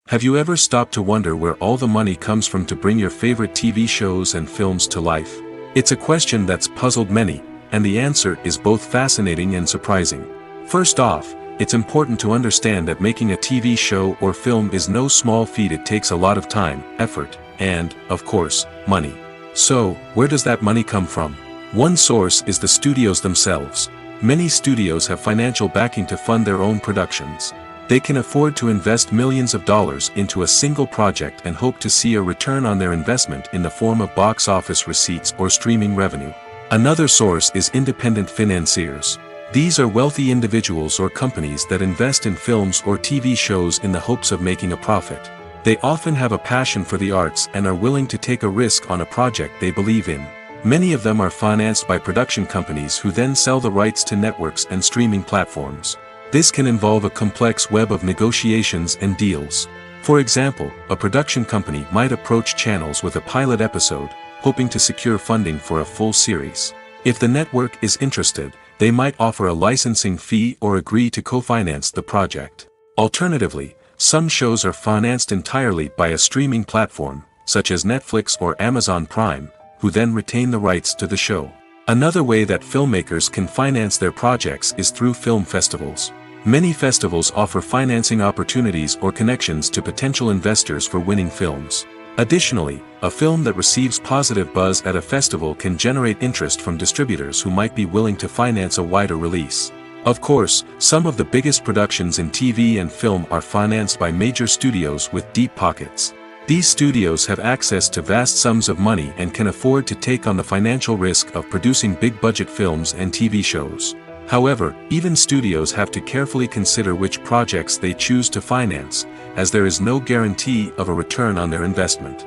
Have you ever stopped to wonder where all the money comes from to bring your favorite TV shows and films to life? It's a question that's puzzled many, and the answer is both fascinating and surprising. First off, it's important to understand that making a TV show or film is no small feat. It takes a lot of time, effort, and, of course, money. So, where does that money come from? One source is the studios themselves. Many studios have financial backing to fund their own productions. They can afford to invest millions of dollars into a single project and hope to see a return on their investment in the form of box office receipts or streaming revenue. Another source is independent financiers. These are wealthy individuals or companies that invest in films or TV shows in the hopes of making a profit. They often have a passion for the arts and are willing to take a risk on a project they believe in. Many of them are financed by production companies who then sell the rights to networks and streaming platforms. This can involve a complex web of negotiations and deals. For example, a production company might approach channels with a pilot episode, hoping to secure funding for a full series. If the network is interested, they might offer a licensing fee or agree to co-finance the project. Alternatively, some shows are financed entirely by a streaming platform, such as Netflix or Amazon Prime, who then retain the rights to the show. Another way that filmmakers can finance their projects is through film festivals. Many festivals offer financing opportunities or connections to potential investors for winning films. Additionally, a film that receives positive buzz at a festival can generate interest from distributors who might be willing to finance a wider release. Of course, some of the biggest productions in TV and film are financed by major studios with deep pockets. These studios have access to vast sums of money and can afford to take on the financial risk of producing big-budget films and TV shows. However, even studios have to carefully consider which projects they choose to finance, as there is no guarantee of a return on their investment.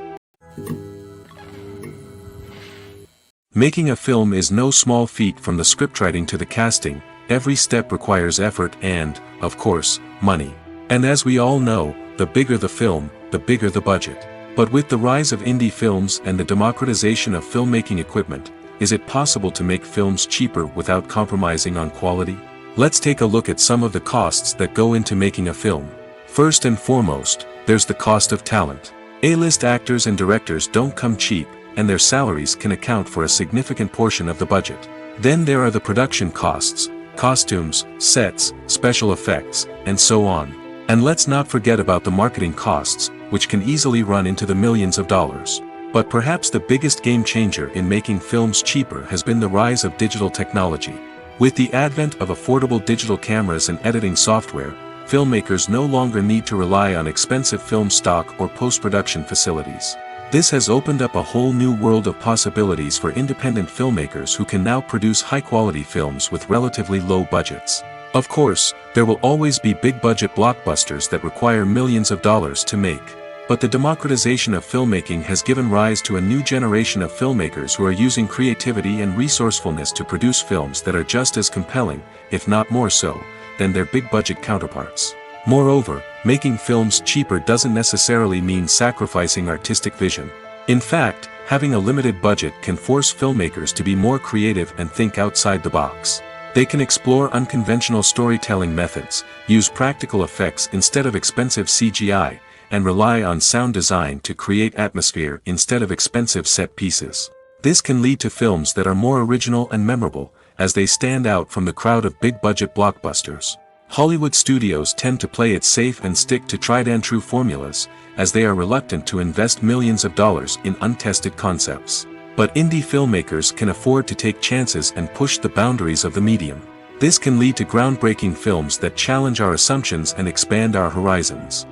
Making a film is no small feat. From the scriptwriting to the casting, every step requires effort and, of course, money. And as we all know, the bigger the film, the bigger the budget. But with the rise of indie films and the democratization of filmmaking equipment, is it possible to make films cheaper without compromising on quality? Let's take a look at some of the costs that go into making a film. First and foremost, there's the cost of talent. A-list actors and directors don't come cheap, and their salaries can account for a significant portion of the budget. Then there are the production costs, costumes, sets, special effects, and so on. And let's not forget about the marketing costs, which can easily run into the millions of dollars. But perhaps the biggest game changer in making films cheaper has been the rise of digital technology. With the advent of affordable digital cameras and editing software, filmmakers no longer need to rely on expensive film stock or post-production facilities. This has opened up a whole new world of possibilities for independent filmmakers who can now produce high-quality films with relatively low budgets. Of course, there will always be big-budget blockbusters that require millions of dollars to make. But the democratization of filmmaking has given rise to a new generation of filmmakers who are using creativity and resourcefulness to produce films that are just as compelling, if not more so, than their big-budget counterparts. Moreover, making films cheaper doesn't necessarily mean sacrificing artistic vision. In fact, having a limited budget can force filmmakers to be more creative and think outside the box. They can explore unconventional storytelling methods, use practical effects instead of expensive CGI, and rely on sound design to create atmosphere instead of expensive set pieces. This can lead to films that are more original and memorable, as they stand out from the crowd of big-budget blockbusters. Hollywood studios tend to play it safe and stick to tried-and-true formulas, as they are reluctant to invest millions of dollars in untested concepts. But indie filmmakers can afford to take chances and push the boundaries of the medium. This can lead to groundbreaking films that challenge our assumptions and expand our horizons.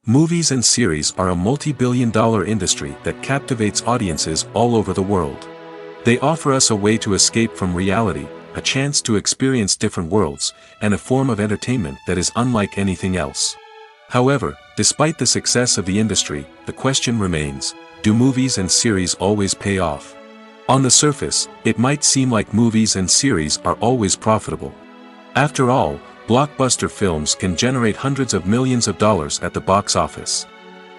Movies and series are a multi-billion-dollar industry that captivates audiences all over the world. They offer us a way to escape from reality, a chance to experience different worlds, and a form of entertainment that is unlike anything else. However, despite the success of the industry, the question remains, do movies and series always pay off? On the surface, it might seem like movies and series are always profitable. After all, blockbuster films can generate hundreds of millions of dollars at the box office.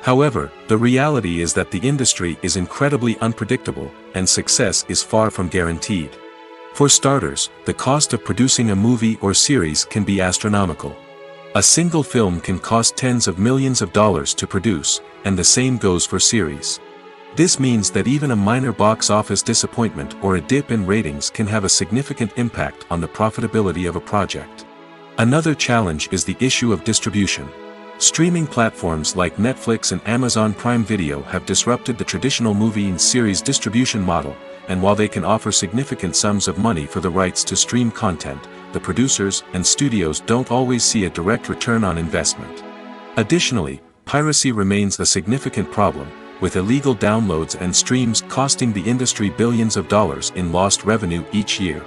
However, the reality is that the industry is incredibly unpredictable, and success is far from guaranteed. For starters, the cost of producing a movie or series can be astronomical. A single film can cost tens of millions of dollars to produce, and the same goes for series. This means that even a minor box office disappointment or a dip in ratings can have a significant impact on the profitability of a project. Another challenge is the issue of distribution. Streaming platforms like Netflix and Amazon Prime Video have disrupted the traditional movie and series distribution model, and while they can offer significant sums of money for the rights to stream content, the producers and studios don't always see a direct return on investment. Additionally, piracy remains a significant problem, with illegal downloads and streams costing the industry billions of dollars in lost revenue each year.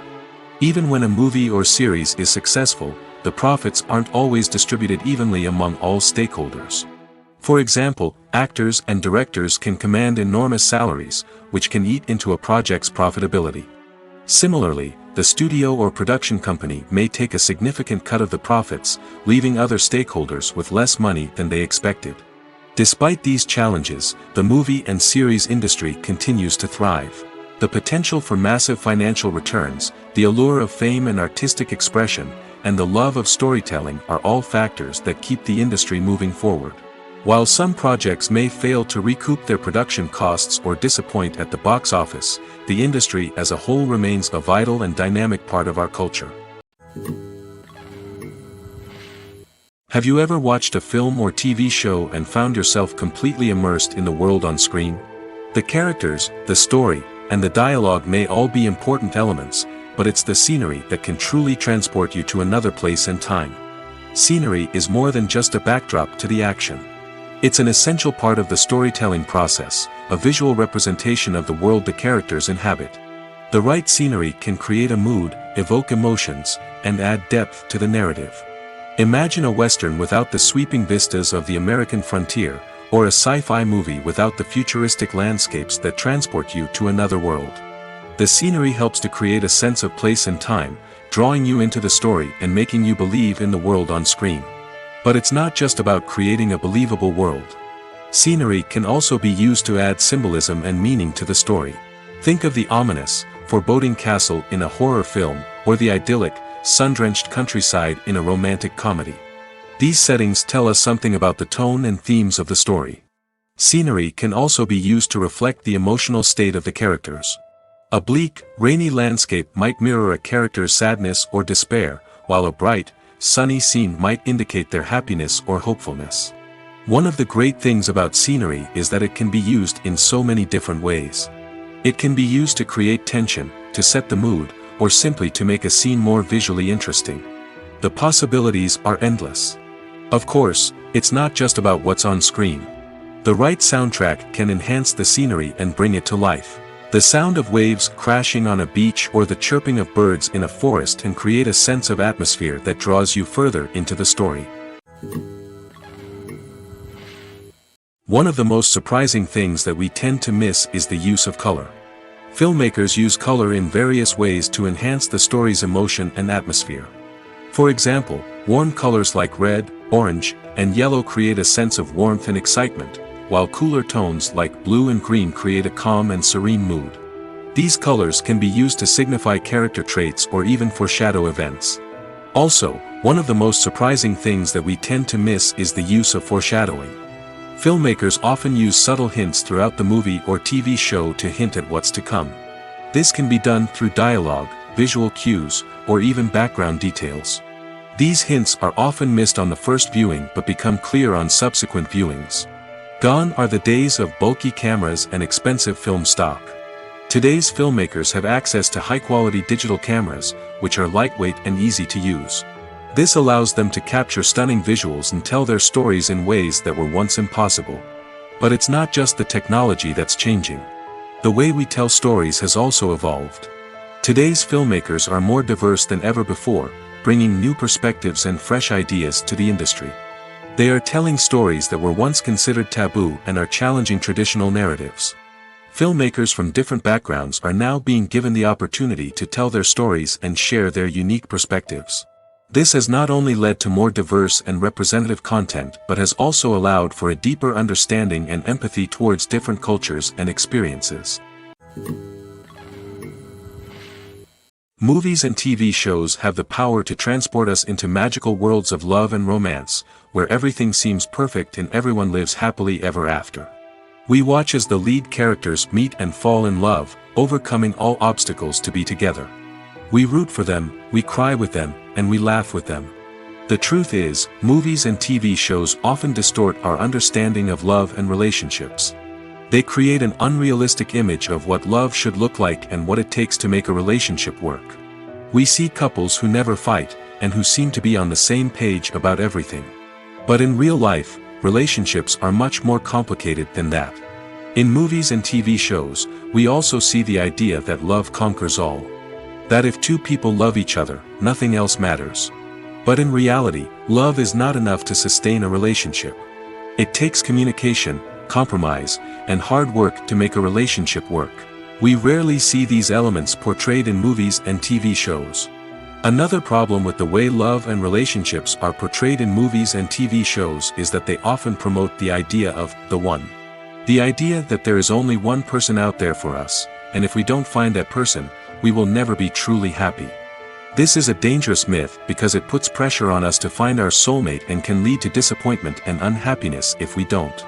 Even when a movie or series is successful, the profits aren't always distributed evenly among all stakeholders. For example, actors and directors can command enormous salaries, which can eat into a project's profitability. Similarly, the studio or production company may take a significant cut of the profits, leaving other stakeholders with less money than they expected. Despite these challenges, the movie and series industry continues to thrive. The potential for massive financial returns, the allure of fame and artistic expression, and the love of storytelling are all factors that keep the industry moving forward. While some projects may fail to recoup their production costs or disappoint at the box office, the industry as a whole remains a vital and dynamic part of our culture. Have you ever watched a film or TV show and found yourself completely immersed in the world on screen? The characters, the story, and the dialogue may all be important elements, but it's the scenery that can truly transport you to another place and time. Scenery is more than just a backdrop to the action. It's an essential part of the storytelling process, a visual representation of the world the characters inhabit. The right scenery can create a mood, evoke emotions, and add depth to the narrative. Imagine a Western without the sweeping vistas of the American frontier, or a sci-fi movie without the futuristic landscapes that transport you to another world. The scenery helps to create a sense of place and time, drawing you into the story and making you believe in the world on screen. But it's not just about creating a believable world. Scenery can also be used to add symbolism and meaning to the story. Think of the ominous, foreboding castle in a horror film, or the idyllic, sun-drenched countryside in a romantic comedy. These settings tell us something about the tone and themes of the story. Scenery can also be used to reflect the emotional state of the characters. A bleak, rainy landscape might mirror a character's sadness or despair, while a bright, sunny scene might indicate their happiness or hopefulness. One of the great things about scenery is that it can be used in so many different ways. It can be used to create tension, to set the mood, or simply to make a scene more visually interesting. The possibilities are endless. Of course, it's not just about what's on screen. The right soundtrack can enhance the scenery and bring it to life. The sound of waves crashing on a beach or the chirping of birds in a forest can create a sense of atmosphere that draws you further into the story. One of the most surprising things that we tend to miss is the use of color. Filmmakers use color in various ways to enhance the story's emotion and atmosphere. For example, warm colors like red, orange, and yellow create a sense of warmth and excitement, while cooler tones like blue and green create a calm and serene mood. These colors can be used to signify character traits or even foreshadow events. Also, one of the most surprising things that we tend to miss is the use of foreshadowing. Filmmakers often use subtle hints throughout the movie or TV show to hint at what's to come. This can be done through dialogue, visual cues, or even background details. These hints are often missed on the first viewing but become clear on subsequent viewings. Gone are the days of bulky cameras and expensive film stock. Today's filmmakers have access to high-quality digital cameras, which are lightweight and easy to use. This allows them to capture stunning visuals and tell their stories in ways that were once impossible. But it's not just the technology that's changing. The way we tell stories has also evolved. Today's filmmakers are more diverse than ever before, bringing new perspectives and fresh ideas to the industry. They are telling stories that were once considered taboo and are challenging traditional narratives. Filmmakers from different backgrounds are now being given the opportunity to tell their stories and share their unique perspectives. This has not only led to more diverse and representative content but has also allowed for a deeper understanding and empathy towards different cultures and experiences. Movies and TV shows have the power to transport us into magical worlds of love and romance, where everything seems perfect and everyone lives happily ever after. We watch as the lead characters meet and fall in love, overcoming all obstacles to be together. We root for them, we cry with them, and we laugh with them. The truth is, movies and TV shows often distort our understanding of love and relationships. They create an unrealistic image of what love should look like and what it takes to make a relationship work. We see couples who never fight, and who seem to be on the same page about everything. But in real life, relationships are much more complicated than that. In movies and TV shows, we also see the idea that love conquers all. That if two people love each other, nothing else matters. But in reality, love is not enough to sustain a relationship. It takes communication, compromise, and hard work to make a relationship work. We rarely see these elements portrayed in movies and TV shows. Another problem with the way love and relationships are portrayed in movies and TV shows is that they often promote the idea of the one. The idea that there is only one person out there for us, and if we don't find that person, we will never be truly happy. This is a dangerous myth because it puts pressure on us to find our soulmate and can lead to disappointment and unhappiness if we don't.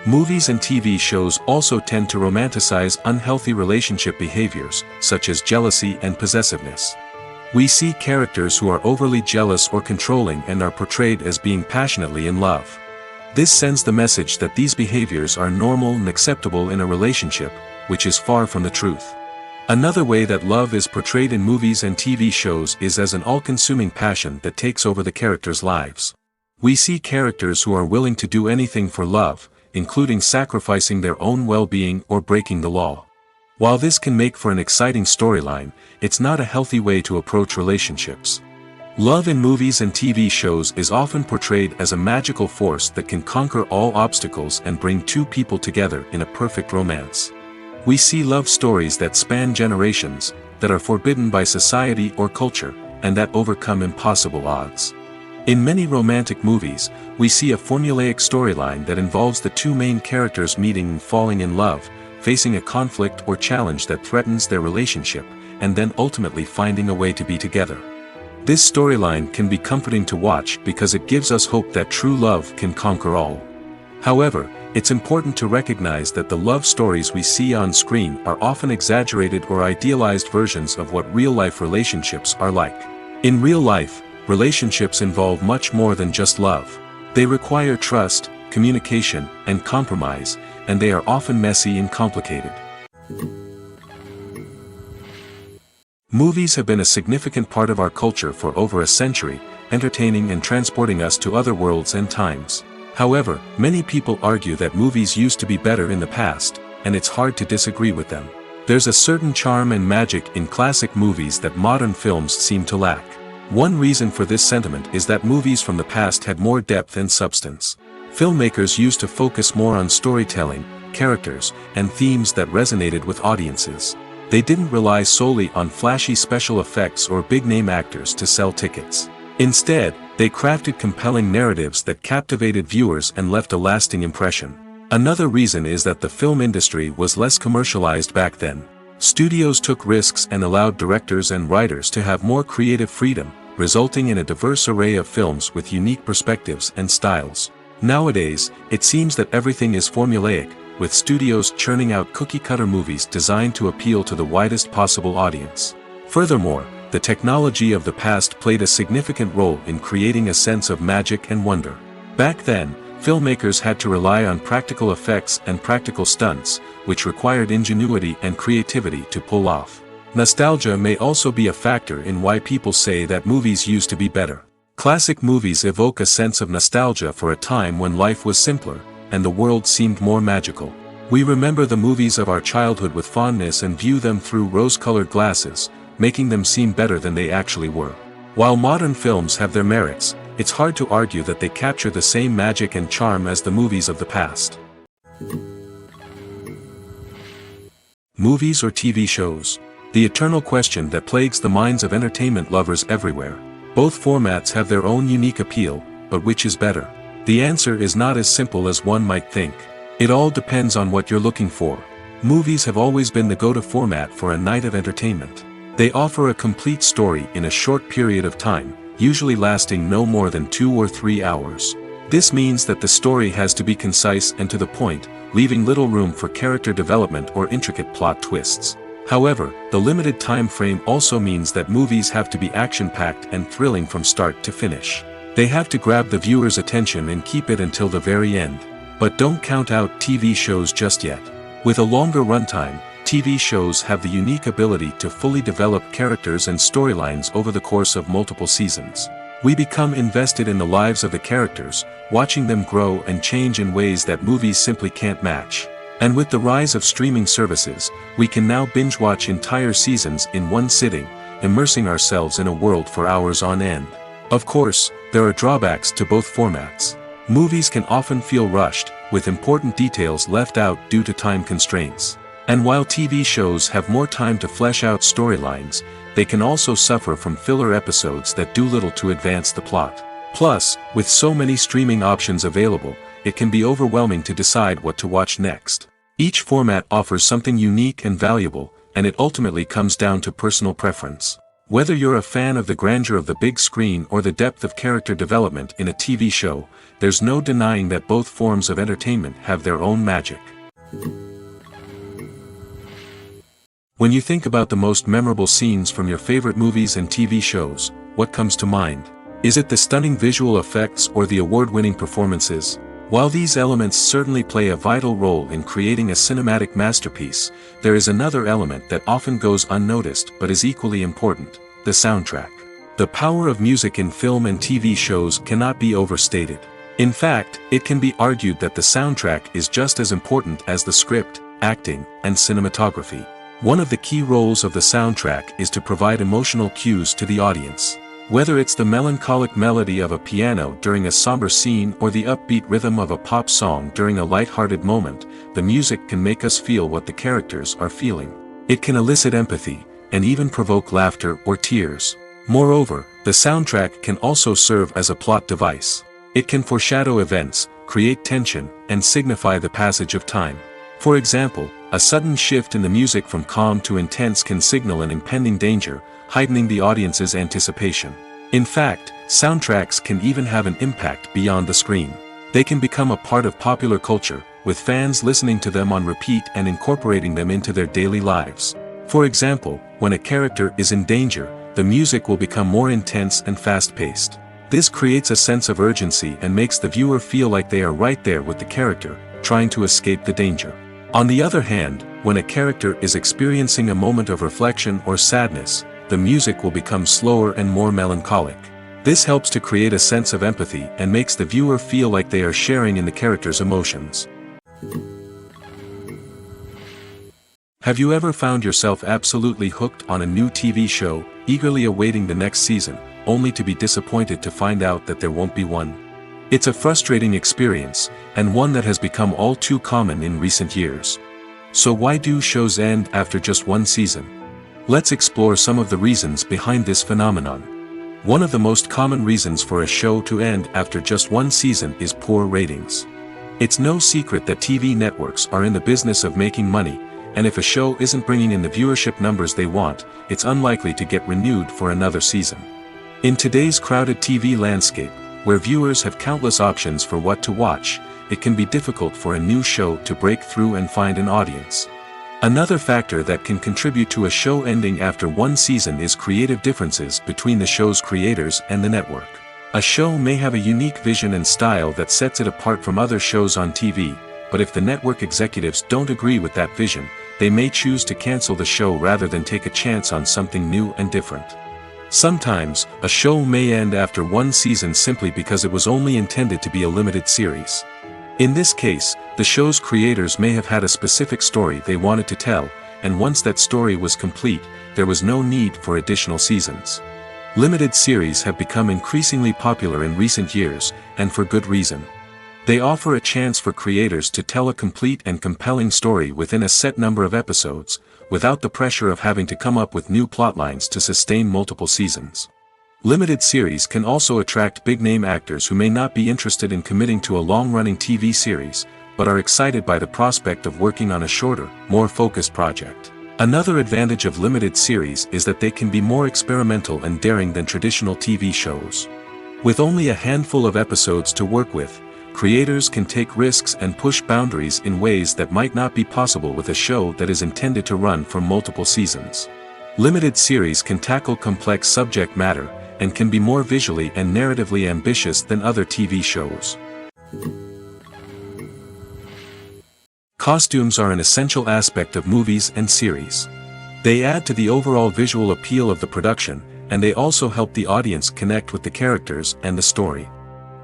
Movies and TV shows also tend to romanticize unhealthy relationship behaviors, such as jealousy and possessiveness. We see characters who are overly jealous or controlling and are portrayed as being passionately in love. This sends the message that these behaviors are normal and acceptable in a relationship, which is far from the truth. Another way that love is portrayed in movies and TV shows is as an all-consuming passion that takes over the characters' lives. We see characters who are willing to do anything for love, including sacrificing their own well-being or breaking the law. While this can make for an exciting storyline, it's not a healthy way to approach relationships. Love in movies and TV shows is often portrayed as a magical force that can conquer all obstacles and bring two people together in a perfect romance. We see love stories that span generations, that are forbidden by society or culture, and that overcome impossible odds. In many romantic movies, we see a formulaic storyline that involves the two main characters meeting and falling in love, facing a conflict or challenge that threatens their relationship, and then ultimately finding a way to be together. This storyline can be comforting to watch because it gives us hope that true love can conquer all. However, it's important to recognize that the love stories we see on screen are often exaggerated or idealized versions of what real-life relationships are like. In real life, relationships involve much more than just love. They require trust, communication, and compromise, and they are often messy and complicated. Movies have been a significant part of our culture for over a century, entertaining and transporting us to other worlds and times. However, many people argue that movies used to be better in the past, and it's hard to disagree with them. There's a certain charm and magic in classic movies that modern films seem to lack. One reason for this sentiment is that movies from the past had more depth and substance. Filmmakers used to focus more on storytelling, characters, and themes that resonated with audiences. They didn't rely solely on flashy special effects or big-name actors to sell tickets. Instead, they crafted compelling narratives that captivated viewers and left a lasting impression. Another reason is that the film industry was less commercialized back then. Studios took risks and allowed directors and writers to have more creative freedom, resulting in a diverse array of films with unique perspectives and styles. Nowadays, it seems that everything is formulaic, with studios churning out cookie-cutter movies designed to appeal to the widest possible audience. Furthermore, the technology of the past played a significant role in creating a sense of magic and wonder. Back then, filmmakers had to rely on practical effects and practical stunts, which required ingenuity and creativity to pull off. Nostalgia may also be a factor in why people say that movies used to be better. Classic movies evoke a sense of nostalgia for a time when life was simpler, and the world seemed more magical. We remember the movies of our childhood with fondness and view them through rose-colored glasses, making them seem better than they actually were. While modern films have their merits, it's hard to argue that they capture the same magic and charm as the movies of the past. Movies or TV shows? The eternal question that plagues the minds of entertainment lovers everywhere. Both formats have their own unique appeal, but which is better? The answer is not as simple as one might think. It all depends on what you're looking for. Movies have always been the go-to format for a night of entertainment. They offer a complete story in a short period of time, usually lasting no more than 2 or 3 hours. This means that the story has to be concise and to the point, leaving little room for character development or intricate plot twists. However, the limited time frame also means that movies have to be action-packed and thrilling from start to finish. They have to grab the viewer's attention and keep it until the very end. But don't count out TV shows just yet. With a longer runtime, TV shows have the unique ability to fully develop characters and storylines over the course of multiple seasons. We become invested in the lives of the characters, watching them grow and change in ways that movies simply can't match. And with the rise of streaming services, we can now binge-watch entire seasons in one sitting, immersing ourselves in a world for hours on end. Of course, there are drawbacks to both formats. Movies can often feel rushed, with important details left out due to time constraints. And while TV shows have more time to flesh out storylines, they can also suffer from filler episodes that do little to advance the plot. Plus, with so many streaming options available, it can be overwhelming to decide what to watch next. Each format offers something unique and valuable, and it ultimately comes down to personal preference. Whether you're a fan of the grandeur of the big screen or the depth of character development in a TV show, there's no denying that both forms of entertainment have their own magic. When you think about the most memorable scenes from your favorite movies and TV shows, what comes to mind? Is it the stunning visual effects or the award-winning performances? While these elements certainly play a vital role in creating a cinematic masterpiece, there is another element that often goes unnoticed but is equally important: the soundtrack. The power of music in film and TV shows cannot be overstated. In fact, it can be argued that the soundtrack is just as important as the script, acting, and cinematography. One of the key roles of the soundtrack is to provide emotional cues to the audience. Whether it's the melancholic melody of a piano during a somber scene or the upbeat rhythm of a pop song during a light-hearted moment, the music can make us feel what the characters are feeling. It can elicit empathy, and even provoke laughter or tears. Moreover, the soundtrack can also serve as a plot device. It can foreshadow events, create tension, and signify the passage of time. For example, a sudden shift in the music from calm to intense can signal an impending danger, heightening the audience's anticipation. In fact, soundtracks can even have an impact beyond the screen. They can become a part of popular culture, with fans listening to them on repeat and incorporating them into their daily lives. For example, when a character is in danger, the music will become more intense and fast-paced. This creates a sense of urgency and makes the viewer feel like they are right there with the character, trying to escape the danger. On the other hand, when a character is experiencing a moment of reflection or sadness, the music will become slower and more melancholic. This helps to create a sense of empathy and makes the viewer feel like they are sharing in the character's emotions. Have you ever found yourself absolutely hooked on a new TV show, eagerly awaiting the next season, only to be disappointed to find out that there won't be one? It's a frustrating experience, and one that has become all too common in recent years. So why do shows end after just one season? Let's explore some of the reasons behind this phenomenon. One of the most common reasons for a show to end after just one season is poor ratings. It's no secret that TV networks are in the business of making money, and if a show isn't bringing in the viewership numbers they want, it's unlikely to get renewed for another season. In today's crowded TV landscape, where viewers have countless options for what to watch, it can be difficult for a new show to break through and find an audience. Another factor that can contribute to a show ending after one season is creative differences between the show's creators and the network. A show may have a unique vision and style that sets it apart from other shows on TV, but if the network executives don't agree with that vision, they may choose to cancel the show rather than take a chance on something new and different. Sometimes, a show may end after one season simply because it was only intended to be a limited series. In this case, the show's creators may have had a specific story they wanted to tell, and once that story was complete, there was no need for additional seasons. Limited series have become increasingly popular in recent years, and for good reason. They offer a chance for creators to tell a complete and compelling story within a set number of episodes, without the pressure of having to come up with new plotlines to sustain multiple seasons. Limited series can also attract big-name actors who may not be interested in committing to a long-running TV series, but are excited by the prospect of working on a shorter, more focused project. Another advantage of limited series is that they can be more experimental and daring than traditional TV shows. With only a handful of episodes to work with, creators can take risks and push boundaries in ways that might not be possible with a show that is intended to run for multiple seasons. Limited series can tackle complex subject matter, and can be more visually and narratively ambitious than other TV shows. Costumes are an essential aspect of movies and series. They add to the overall visual appeal of the production, and they also help the audience connect with the characters and the story.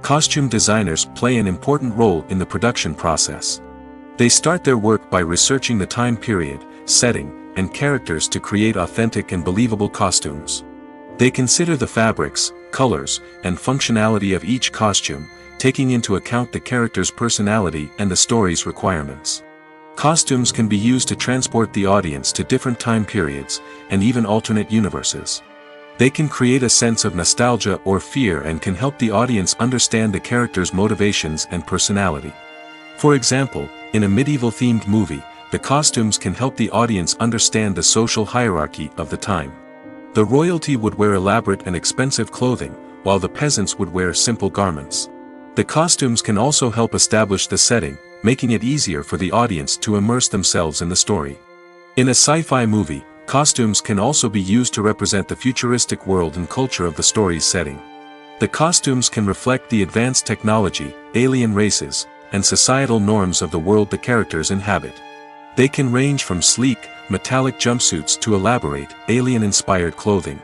Costume designers play an important role in the production process. They start their work by researching the time period, setting, and characters to create authentic and believable costumes. They consider the fabrics, colors, and functionality of each costume, taking into account the character's personality and the story's requirements. Costumes can be used to transport the audience to different time periods, and even alternate universes. They can create a sense of nostalgia or fear and can help the audience understand the character's motivations and personality. For example, in a medieval-themed movie, the costumes can help the audience understand the social hierarchy of the time. The royalty would wear elaborate and expensive clothing, while the peasants would wear simple garments. The costumes can also help establish the setting, making it easier for the audience to immerse themselves in the story. In a sci-fi movie, costumes can also be used to represent the futuristic world and culture of the story's setting. The costumes can reflect the advanced technology, alien races, and societal norms of the world the characters inhabit. They can range from sleek, metallic jumpsuits to elaborate, alien-inspired clothing.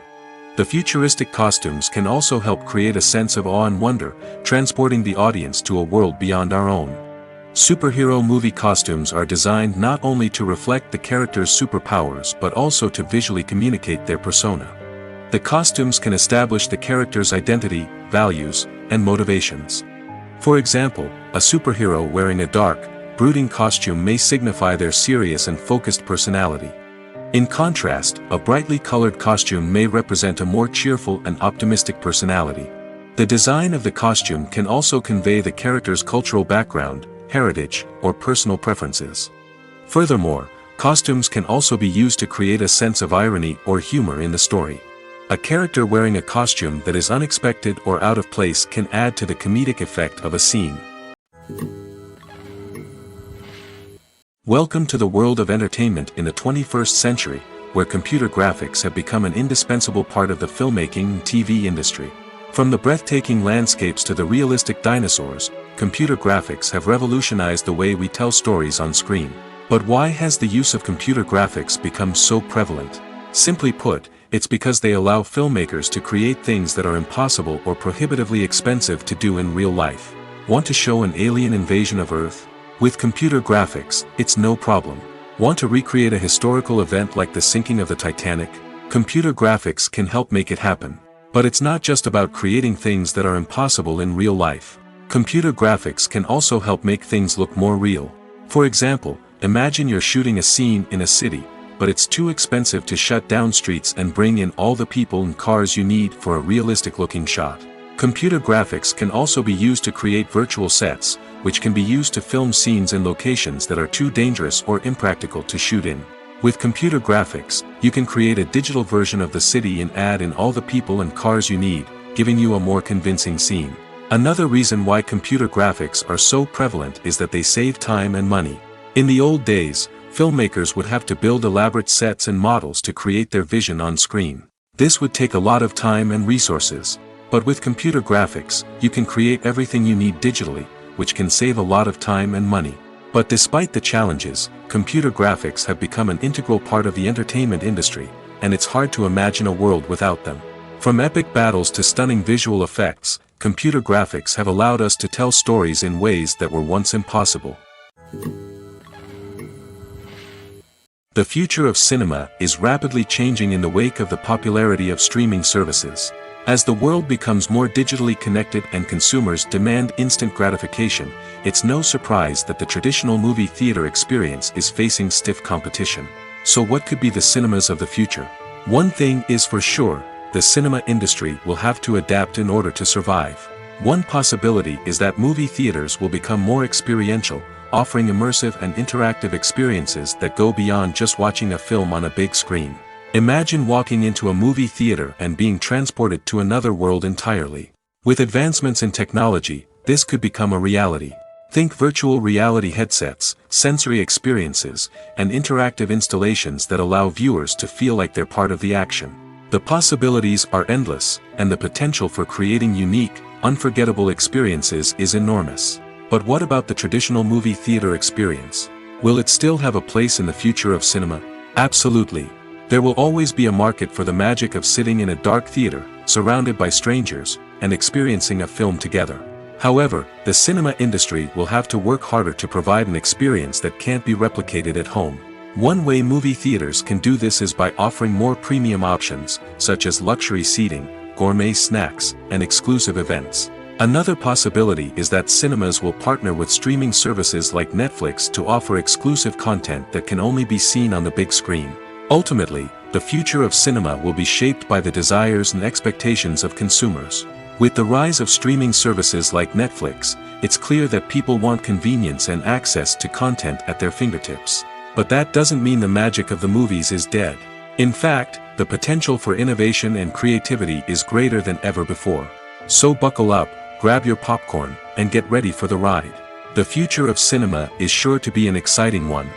The futuristic costumes can also help create a sense of awe and wonder, transporting the audience to a world beyond our own. Superhero movie costumes are designed not only to reflect the character's superpowers but also to visually communicate their persona. The costumes can establish the character's identity, values, and motivations. For example, a superhero wearing a dark, brooding costume may signify their serious and focused personality. In contrast, a brightly colored costume may represent a more cheerful and optimistic personality. The design of the costume can also convey the character's cultural background, heritage, or personal preferences. Furthermore, costumes can also be used to create a sense of irony or humor in the story. A character wearing a costume that is unexpected or out of place can add to the comedic effect of a scene. Welcome to the world of entertainment in the 21st century, where computer graphics have become an indispensable part of the filmmaking and TV industry. From the breathtaking landscapes to the realistic dinosaurs, computer graphics have revolutionized the way we tell stories on screen. But why has the use of computer graphics become so prevalent? Simply put, it's because they allow filmmakers to create things that are impossible or prohibitively expensive to do in real life. Want to show an alien invasion of Earth? With computer graphics, it's no problem. Want to recreate a historical event like the sinking of the Titanic? Computer graphics can help make it happen. But it's not just about creating things that are impossible in real life. Computer graphics can also help make things look more real. For example, imagine you're shooting a scene in a city, but it's too expensive to shut down streets and bring in all the people and cars you need for a realistic-looking shot. Computer graphics can also be used to create virtual sets, which can be used to film scenes in locations that are too dangerous or impractical to shoot in. With computer graphics, you can create a digital version of the city and add in all the people and cars you need, giving you a more convincing scene. Another reason why computer graphics are so prevalent is that they save time and money. In the old days, filmmakers would have to build elaborate sets and models to create their vision on screen. This would take a lot of time and resources. But with computer graphics, you can create everything you need digitally, which can save a lot of time and money. But despite the challenges, computer graphics have become an integral part of the entertainment industry, and it's hard to imagine a world without them. From epic battles to stunning visual effects, computer graphics have allowed us to tell stories in ways that were once impossible. The future of cinema is rapidly changing in the wake of the popularity of streaming services. As the world becomes more digitally connected and consumers demand instant gratification, it's no surprise that the traditional movie theater experience is facing stiff competition. So what could be the cinemas of the future? One thing is for sure, the cinema industry will have to adapt in order to survive. One possibility is that movie theaters will become more experiential, offering immersive and interactive experiences that go beyond just watching a film on a big screen. Imagine walking into a movie theater and being transported to another world entirely. With advancements in technology, this could become a reality. Think virtual reality headsets, sensory experiences, and interactive installations that allow viewers to feel like they're part of the action. The possibilities are endless, and the potential for creating unique, unforgettable experiences is enormous. But what about the traditional movie theater experience? Will it still have a place in the future of cinema? Absolutely. There will always be a market for the magic of sitting in a dark theater, surrounded by strangers, and experiencing a film together. However, the cinema industry will have to work harder to provide an experience that can't be replicated at home. One way movie theaters can do this is by offering more premium options, such as luxury seating, gourmet snacks, and exclusive events. Another possibility is that cinemas will partner with streaming services like Netflix to offer exclusive content that can only be seen on the big screen. Ultimately, the future of cinema will be shaped by the desires and expectations of consumers. With the rise of streaming services like Netflix, it's clear that people want convenience and access to content at their fingertips. But that doesn't mean the magic of the movies is dead. In fact, the potential for innovation and creativity is greater than ever before. So buckle up, grab your popcorn, and get ready for the ride. The future of cinema is sure to be an exciting one.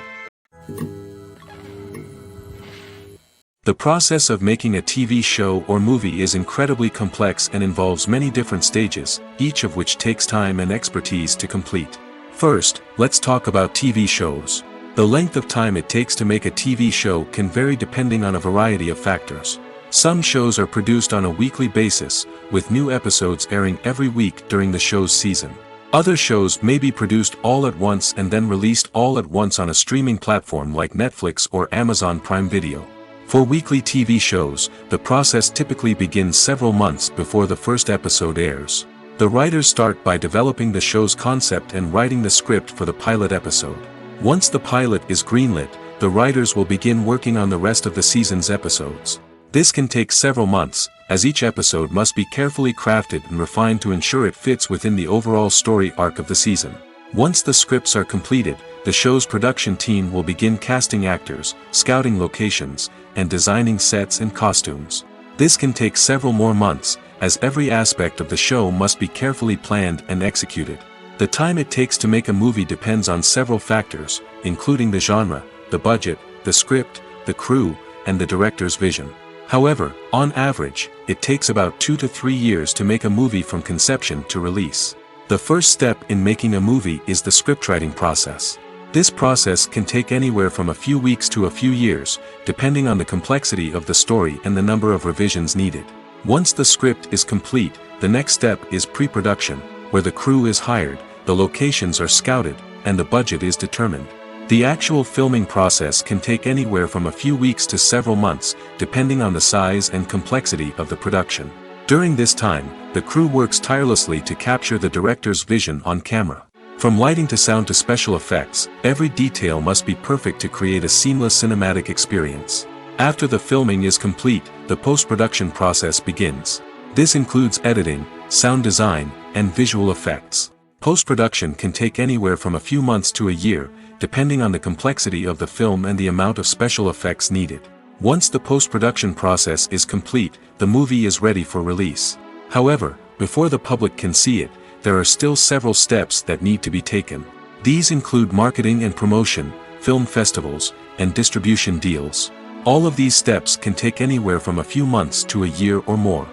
The process of making a TV show or movie is incredibly complex and involves many different stages, each of which takes time and expertise to complete. First, let's talk about TV shows. The length of time it takes to make a TV show can vary depending on a variety of factors. Some shows are produced on a weekly basis, with new episodes airing every week during the show's season. Other shows may be produced all at once and then released all at once on a streaming platform like Netflix or Amazon Prime Video. For weekly TV shows, the process typically begins several months before the first episode airs. The writers start by developing the show's concept and writing the script for the pilot episode. Once the pilot is greenlit, the writers will begin working on the rest of the season's episodes. This can take several months, as each episode must be carefully crafted and refined to ensure it fits within the overall story arc of the season. Once the scripts are completed, the show's production team will begin casting actors, scouting locations, and designing sets and costumes. This can take several more months, as every aspect of the show must be carefully planned and executed. The time it takes to make a movie depends on several factors, including the genre, the budget, the script, the crew, and the director's vision. However, on average, it takes about 2 to 3 years to make a movie from conception to release. The first step in making a movie is the scriptwriting process. This process can take anywhere from a few weeks to a few years, depending on the complexity of the story and the number of revisions needed. Once the script is complete, the next step is pre-production, where the crew is hired, the locations are scouted, and the budget is determined. The actual filming process can take anywhere from a few weeks to several months, depending on the size and complexity of the production. During this time, the crew works tirelessly to capture the director's vision on camera. From lighting to sound to special effects, every detail must be perfect to create a seamless cinematic experience. After the filming is complete, the post-production process begins. This includes editing, sound design, and visual effects. Post-production can take anywhere from a few months to a year, depending on the complexity of the film and the amount of special effects needed. Once the post-production process is complete, the movie is ready for release. However, before the public can see it, there are still several steps that need to be taken. These include marketing and promotion, film festivals, and distribution deals. All of these steps can take anywhere from a few months to a year or more.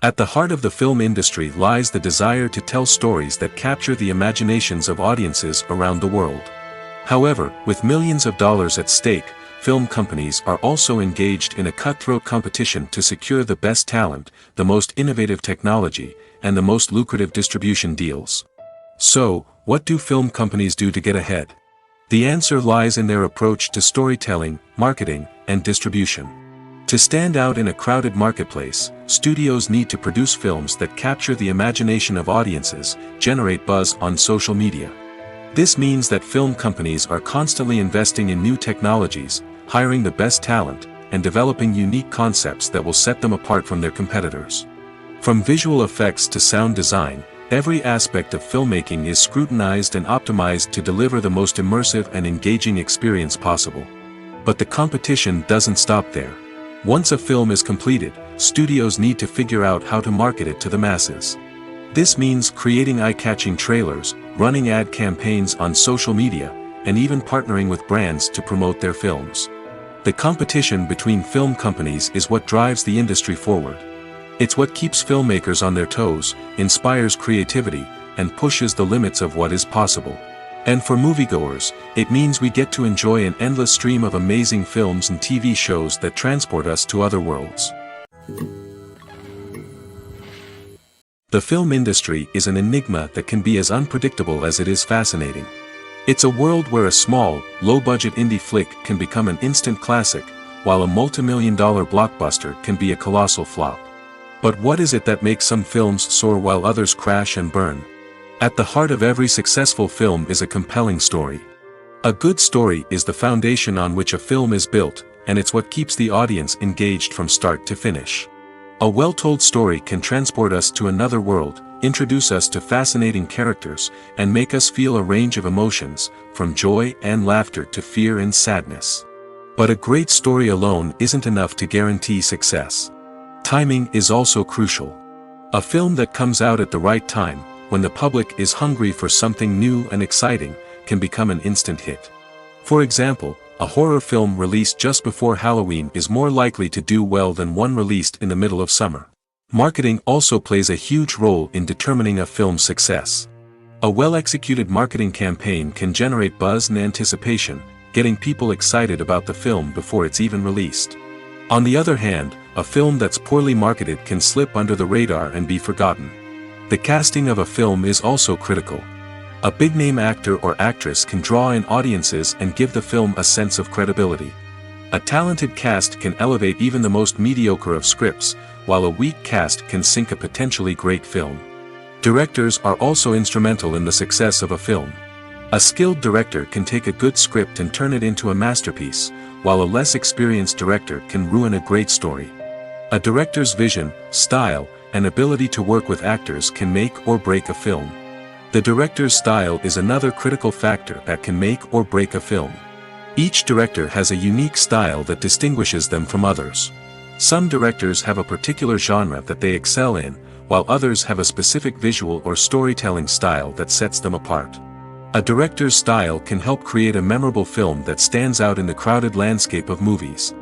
At the heart of the film industry lies the desire to tell stories that capture the imaginations of audiences around the world. However, with millions of dollars at stake, film companies are also engaged in a cutthroat competition to secure the best talent, the most innovative technology, and the most lucrative distribution deals. So, what do film companies do to get ahead? The answer lies in their approach to storytelling, marketing, and distribution. To stand out in a crowded marketplace, studios need to produce films that capture the imagination of audiences, generate buzz on social media. This means that film companies are constantly investing in new technologies, hiring the best talent, and developing unique concepts that will set them apart from their competitors. From visual effects to sound design, every aspect of filmmaking is scrutinized and optimized to deliver the most immersive and engaging experience possible. But the competition doesn't stop there. Once a film is completed, studios need to figure out how to market it to the masses. This means creating eye-catching trailers, running ad campaigns on social media, and even partnering with brands to promote their films. The competition between film companies is what drives the industry forward. It's what keeps filmmakers on their toes, inspires creativity, and pushes the limits of what is possible. And for moviegoers, it means we get to enjoy an endless stream of amazing films and TV shows that transport us to other worlds. The film industry is an enigma that can be as unpredictable as it is fascinating. It's a world where a small, low-budget indie flick can become an instant classic, while a multi-million-dollar blockbuster can be a colossal flop. But what is it that makes some films soar while others crash and burn? At the heart of every successful film is a compelling story. A good story is the foundation on which a film is built, and it's what keeps the audience engaged from start to finish. A well-told story can transport us to another world, introduce us to fascinating characters, and make us feel a range of emotions, from joy and laughter to fear and sadness. But a great story alone isn't enough to guarantee success. Timing is also crucial. A film that comes out at the right time, when the public is hungry for something new and exciting, can become an instant hit. For example, A horror film released just before Halloween is more likely to do well than one released in the middle of summer. Marketing also plays a huge role in determining a film's success. A well-executed marketing campaign can generate buzz and anticipation, getting people excited about the film before it's even released. On the other hand, a film that's poorly marketed can slip under the radar and be forgotten. The casting of a film is also critical. A big-name actor or actress can draw in audiences and give the film a sense of credibility. A talented cast can elevate even the most mediocre of scripts, while a weak cast can sink a potentially great film. Directors are also instrumental in the success of a film. A skilled director can take a good script and turn it into a masterpiece, while a less experienced director can ruin a great story. A director's vision, style, and ability to work with actors can make or break a film. The director's style is another critical factor that can make or break a film. Each director has a unique style that distinguishes them from others. Some directors have a particular genre that they excel in, while others have a specific visual or storytelling style that sets them apart. A director's style can help create a memorable film that stands out in the crowded landscape of movies.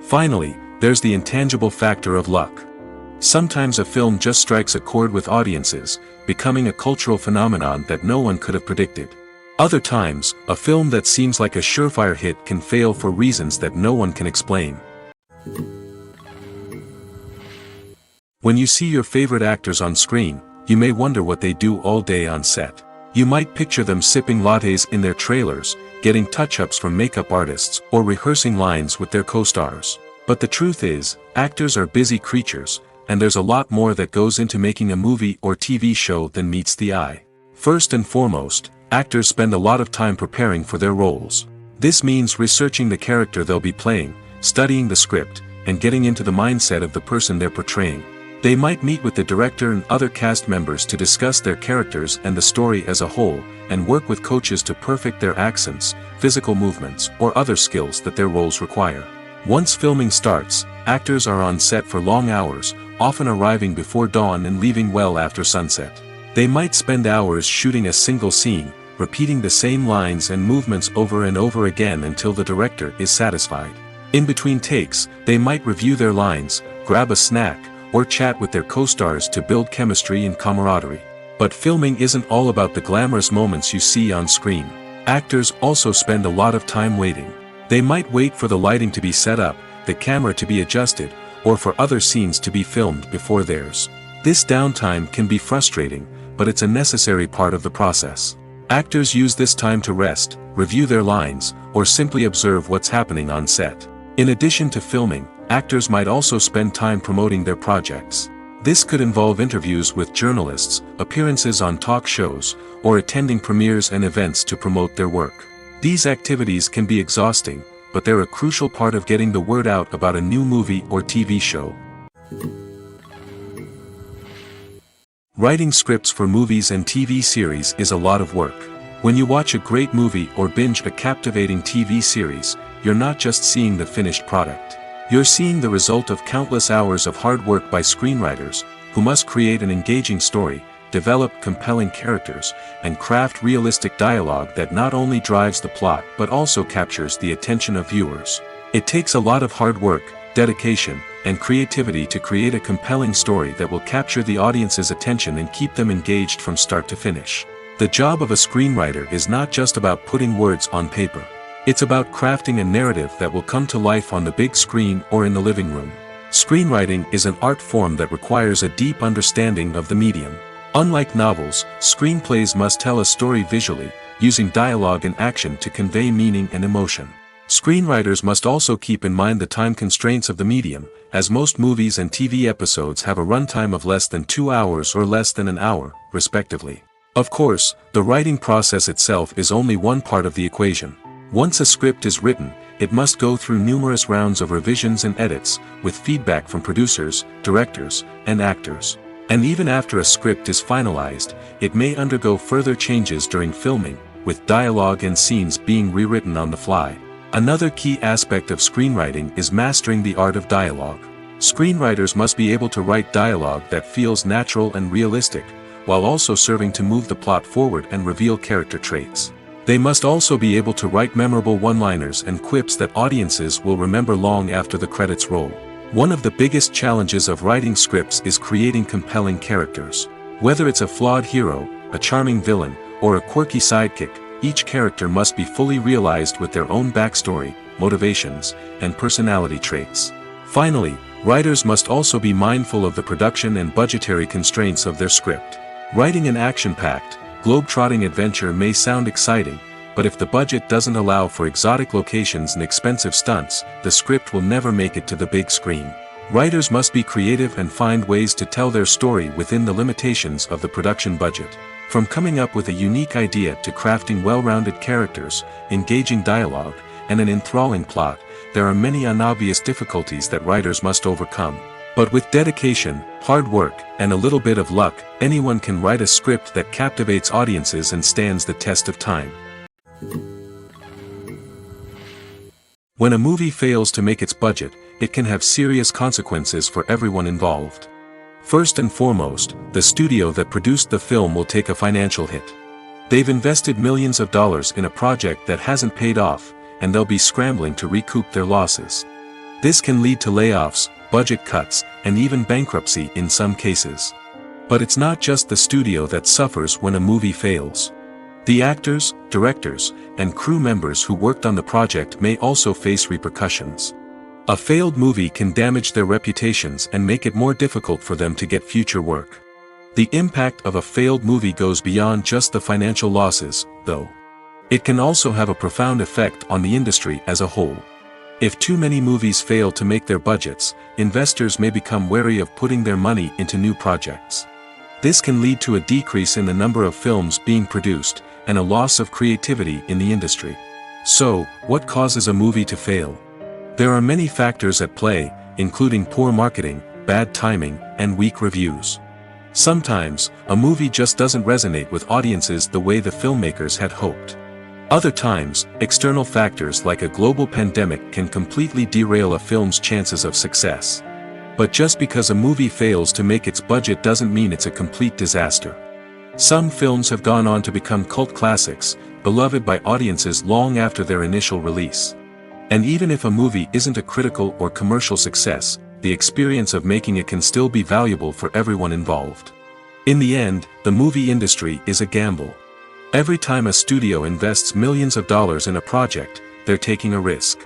Finally, there's the intangible factor of luck. Sometimes a film just strikes a chord with audiences, becoming a cultural phenomenon that no one could have predicted. Other times, a film that seems like a surefire hit can fail for reasons that no one can explain. When you see your favorite actors on screen, you may wonder what they do all day on set. You might picture them sipping lattes in their trailers, getting touch-ups from makeup artists, or rehearsing lines with their co-stars. But the truth is, actors are busy creatures, and there's a lot more that goes into making a movie or TV show than meets the eye. First and foremost, actors spend a lot of time preparing for their roles. This means researching the character they'll be playing, studying the script, and getting into the mindset of the person they're portraying. They might meet with the director and other cast members to discuss their characters and the story as a whole, and work with coaches to perfect their accents, physical movements, or other skills that their roles require. Once filming starts, actors are on set for long hours, often arriving before dawn and leaving well after sunset. They might spend hours shooting a single scene, repeating the same lines and movements over and over again until the director is satisfied. In between takes, they might review their lines, grab a snack, or chat with their co-stars to build chemistry and camaraderie. But filming isn't all about the glamorous moments you see on screen. Actors also spend a lot of time waiting. They might wait for the lighting to be set up, the camera to be adjusted, or for other scenes to be filmed before theirs. This downtime can be frustrating, but it's a necessary part of the process. Actors use this time to rest, review their lines, or simply observe what's happening on set. In addition to filming, actors might also spend time promoting their projects. This could involve interviews with journalists, appearances on talk shows, or attending premieres and events to promote their work. These activities can be exhausting, but they're a crucial part of getting the word out about a new movie or TV show. Writing scripts for movies and TV series is a lot of work. When you watch a great movie or binge a captivating TV series, you're not just seeing the finished product. You're seeing the result of countless hours of hard work by screenwriters, who must create an engaging story, develop compelling characters, and craft realistic dialogue that not only drives the plot but also captures the attention of viewers. It takes a lot of hard work, dedication, and creativity to create a compelling story that will capture the audience's attention and keep them engaged from start to finish. The job of a screenwriter is not just about putting words on paper. It's about crafting a narrative that will come to life on the big screen or in the living room. Screenwriting is an art form that requires a deep understanding of the medium. Unlike novels, screenplays must tell a story visually, using dialogue and action to convey meaning and emotion. Screenwriters must also keep in mind the time constraints of the medium, as most movies and TV episodes have a runtime of less than 2 hours or less than an hour, respectively. Of course, the writing process itself is only one part of the equation. Once a script is written, it must go through numerous rounds of revisions and edits, with feedback from producers, directors, and actors. And even after a script is finalized, it may undergo further changes during filming, with dialogue and scenes being rewritten on the fly. Another key aspect of screenwriting is mastering the art of dialogue. Screenwriters must be able to write dialogue that feels natural and realistic, while also serving to move the plot forward and reveal character traits. They must also be able to write memorable one-liners and quips that audiences will remember long after the credits roll. One of the biggest challenges of writing scripts is creating compelling characters. Whether it's a flawed hero, a charming villain, or a quirky sidekick, each character must be fully realized with their own backstory, motivations, and personality traits. Finally, writers must also be mindful of the production and budgetary constraints of their script. Writing an action-packed, globe-trotting adventure may sound exciting, but if the budget doesn't allow for exotic locations and expensive stunts, the script will never make it to the big screen. Writers must be creative and find ways to tell their story within the limitations of the production budget. From coming up with a unique idea to crafting well-rounded characters, engaging dialogue, and an enthralling plot, there are many unobvious difficulties that writers must overcome. But with dedication, hard work, and a little bit of luck, anyone can write a script that captivates audiences and stands the test of time. When a movie fails to make its budget, it can have serious consequences for everyone involved. First and foremost, the studio that produced the film will take a financial hit. They've invested millions of dollars in a project that hasn't paid off, and they'll be scrambling to recoup their losses. This can lead to layoffs, budget cuts, and even bankruptcy in some cases. But it's not just the studio that suffers when a movie fails. The actors, directors, and crew members who worked on the project may also face repercussions. A failed movie can damage their reputations and make it more difficult for them to get future work. The impact of a failed movie goes beyond just the financial losses, though. It can also have a profound effect on the industry as a whole. If too many movies fail to make their budgets, investors may become wary of putting their money into new projects. This can lead to a decrease in the number of films being produced, and a loss of creativity in the industry. So, what causes a movie to fail? There are many factors at play, including poor marketing, bad timing, and weak reviews. Sometimes, a movie just doesn't resonate with audiences the way the filmmakers had hoped. Other times, external factors like a global pandemic can completely derail a film's chances of success. But just because a movie fails to make its budget doesn't mean it's a complete disaster. Some films have gone on to become cult classics, beloved by audiences long after their initial release. And even if a movie isn't a critical or commercial success, the experience of making it can still be valuable for everyone involved. In the end, the movie industry is a gamble. Every time a studio invests millions of dollars in a project, they're taking a risk.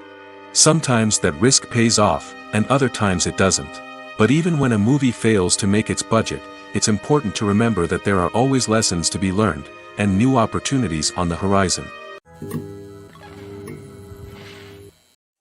Sometimes that risk pays off, and other times it doesn't. But even when a movie fails to make its budget, it's important to remember that there are always lessons to be learned, and new opportunities on the horizon.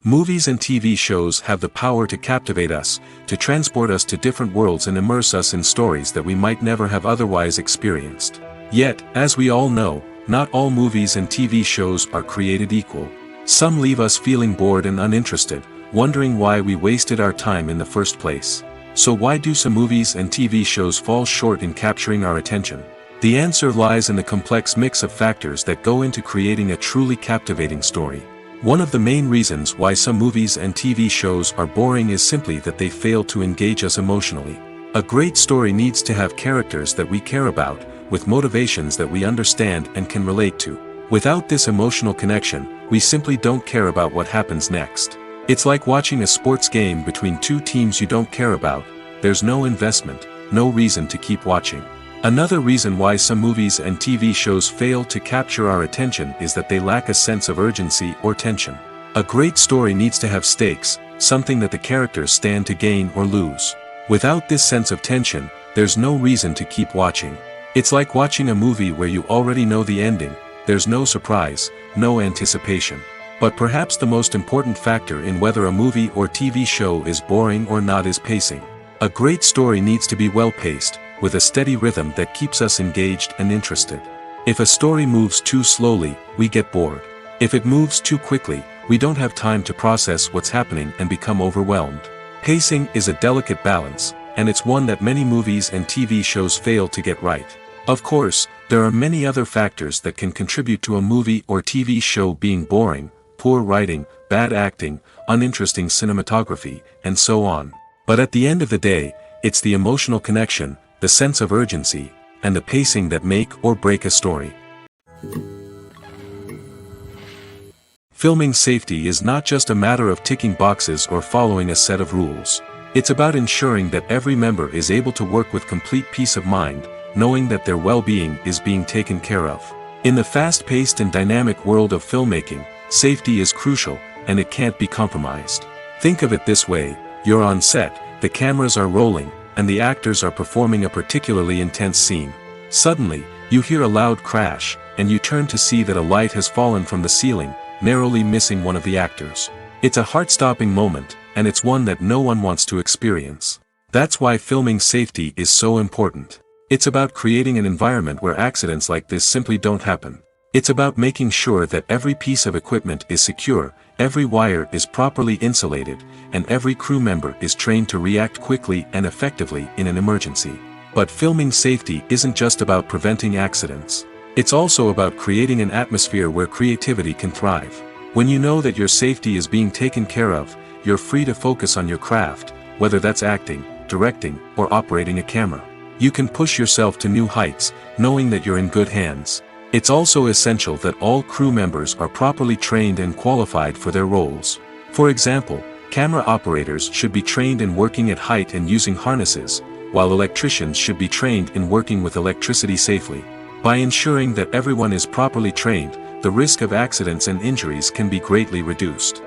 Movies and TV shows have the power to captivate us, to transport us to different worlds and immerse us in stories that we might never have otherwise experienced. Yet, as we all know, not all movies and TV shows are created equal. Some leave us feeling bored and uninterested, wondering why we wasted our time in the first place. So why do some movies and TV shows fall short in capturing our attention? The answer lies in the complex mix of factors that go into creating a truly captivating story. One of the main reasons why some movies and TV shows are boring is simply that they fail to engage us emotionally. A great story needs to have characters that we care about, with motivations that we understand and can relate to. Without this emotional connection, we simply don't care about what happens next. It's like watching a sports game between two teams you don't care about. There's no investment, no reason to keep watching. Another reason why some movies and TV shows fail to capture our attention is that they lack a sense of urgency or tension. A great story needs to have stakes, something that the characters stand to gain or lose. Without this sense of tension, there's no reason to keep watching. It's like watching a movie where you already know the ending. There's no surprise, no anticipation. But perhaps the most important factor in whether a movie or TV show is boring or not is pacing. A great story needs to be well-paced, with a steady rhythm that keeps us engaged and interested. If a story moves too slowly, we get bored. If it moves too quickly, we don't have time to process what's happening and become overwhelmed. Pacing is a delicate balance, and it's one that many movies and TV shows fail to get right. Of course, there are many other factors that can contribute to a movie or TV show being boring: poor writing, bad acting, uninteresting cinematography, and so on. But at the end of the day, it's the emotional connection, the sense of urgency, and the pacing that make or break a story. Filming safety is not just a matter of ticking boxes or following a set of rules. It's about ensuring that every member is able to work with complete peace of mind, knowing that their well-being is being taken care of. In the fast-paced and dynamic world of filmmaking, safety is crucial, and it can't be compromised. Think of it this way: you're on set, the cameras are rolling, and the actors are performing a particularly intense scene. Suddenly, you hear a loud crash, and you turn to see that a light has fallen from the ceiling, narrowly missing one of the actors. It's a heart-stopping moment, and it's one that no one wants to experience. That's why filming safety is so important. It's about creating an environment where accidents like this simply don't happen. It's about making sure that every piece of equipment is secure, every wire is properly insulated, and every crew member is trained to react quickly and effectively in an emergency. But filming safety isn't just about preventing accidents. It's also about creating an atmosphere where creativity can thrive. When you know that your safety is being taken care of, you're free to focus on your craft, whether that's acting, directing, or operating a camera. You can push yourself to new heights, knowing that you're in good hands. It's also essential that all crew members are properly trained and qualified for their roles. For example, camera operators should be trained in working at height and using harnesses, while electricians should be trained in working with electricity safely. By ensuring that everyone is properly trained, the risk of accidents and injuries can be greatly reduced.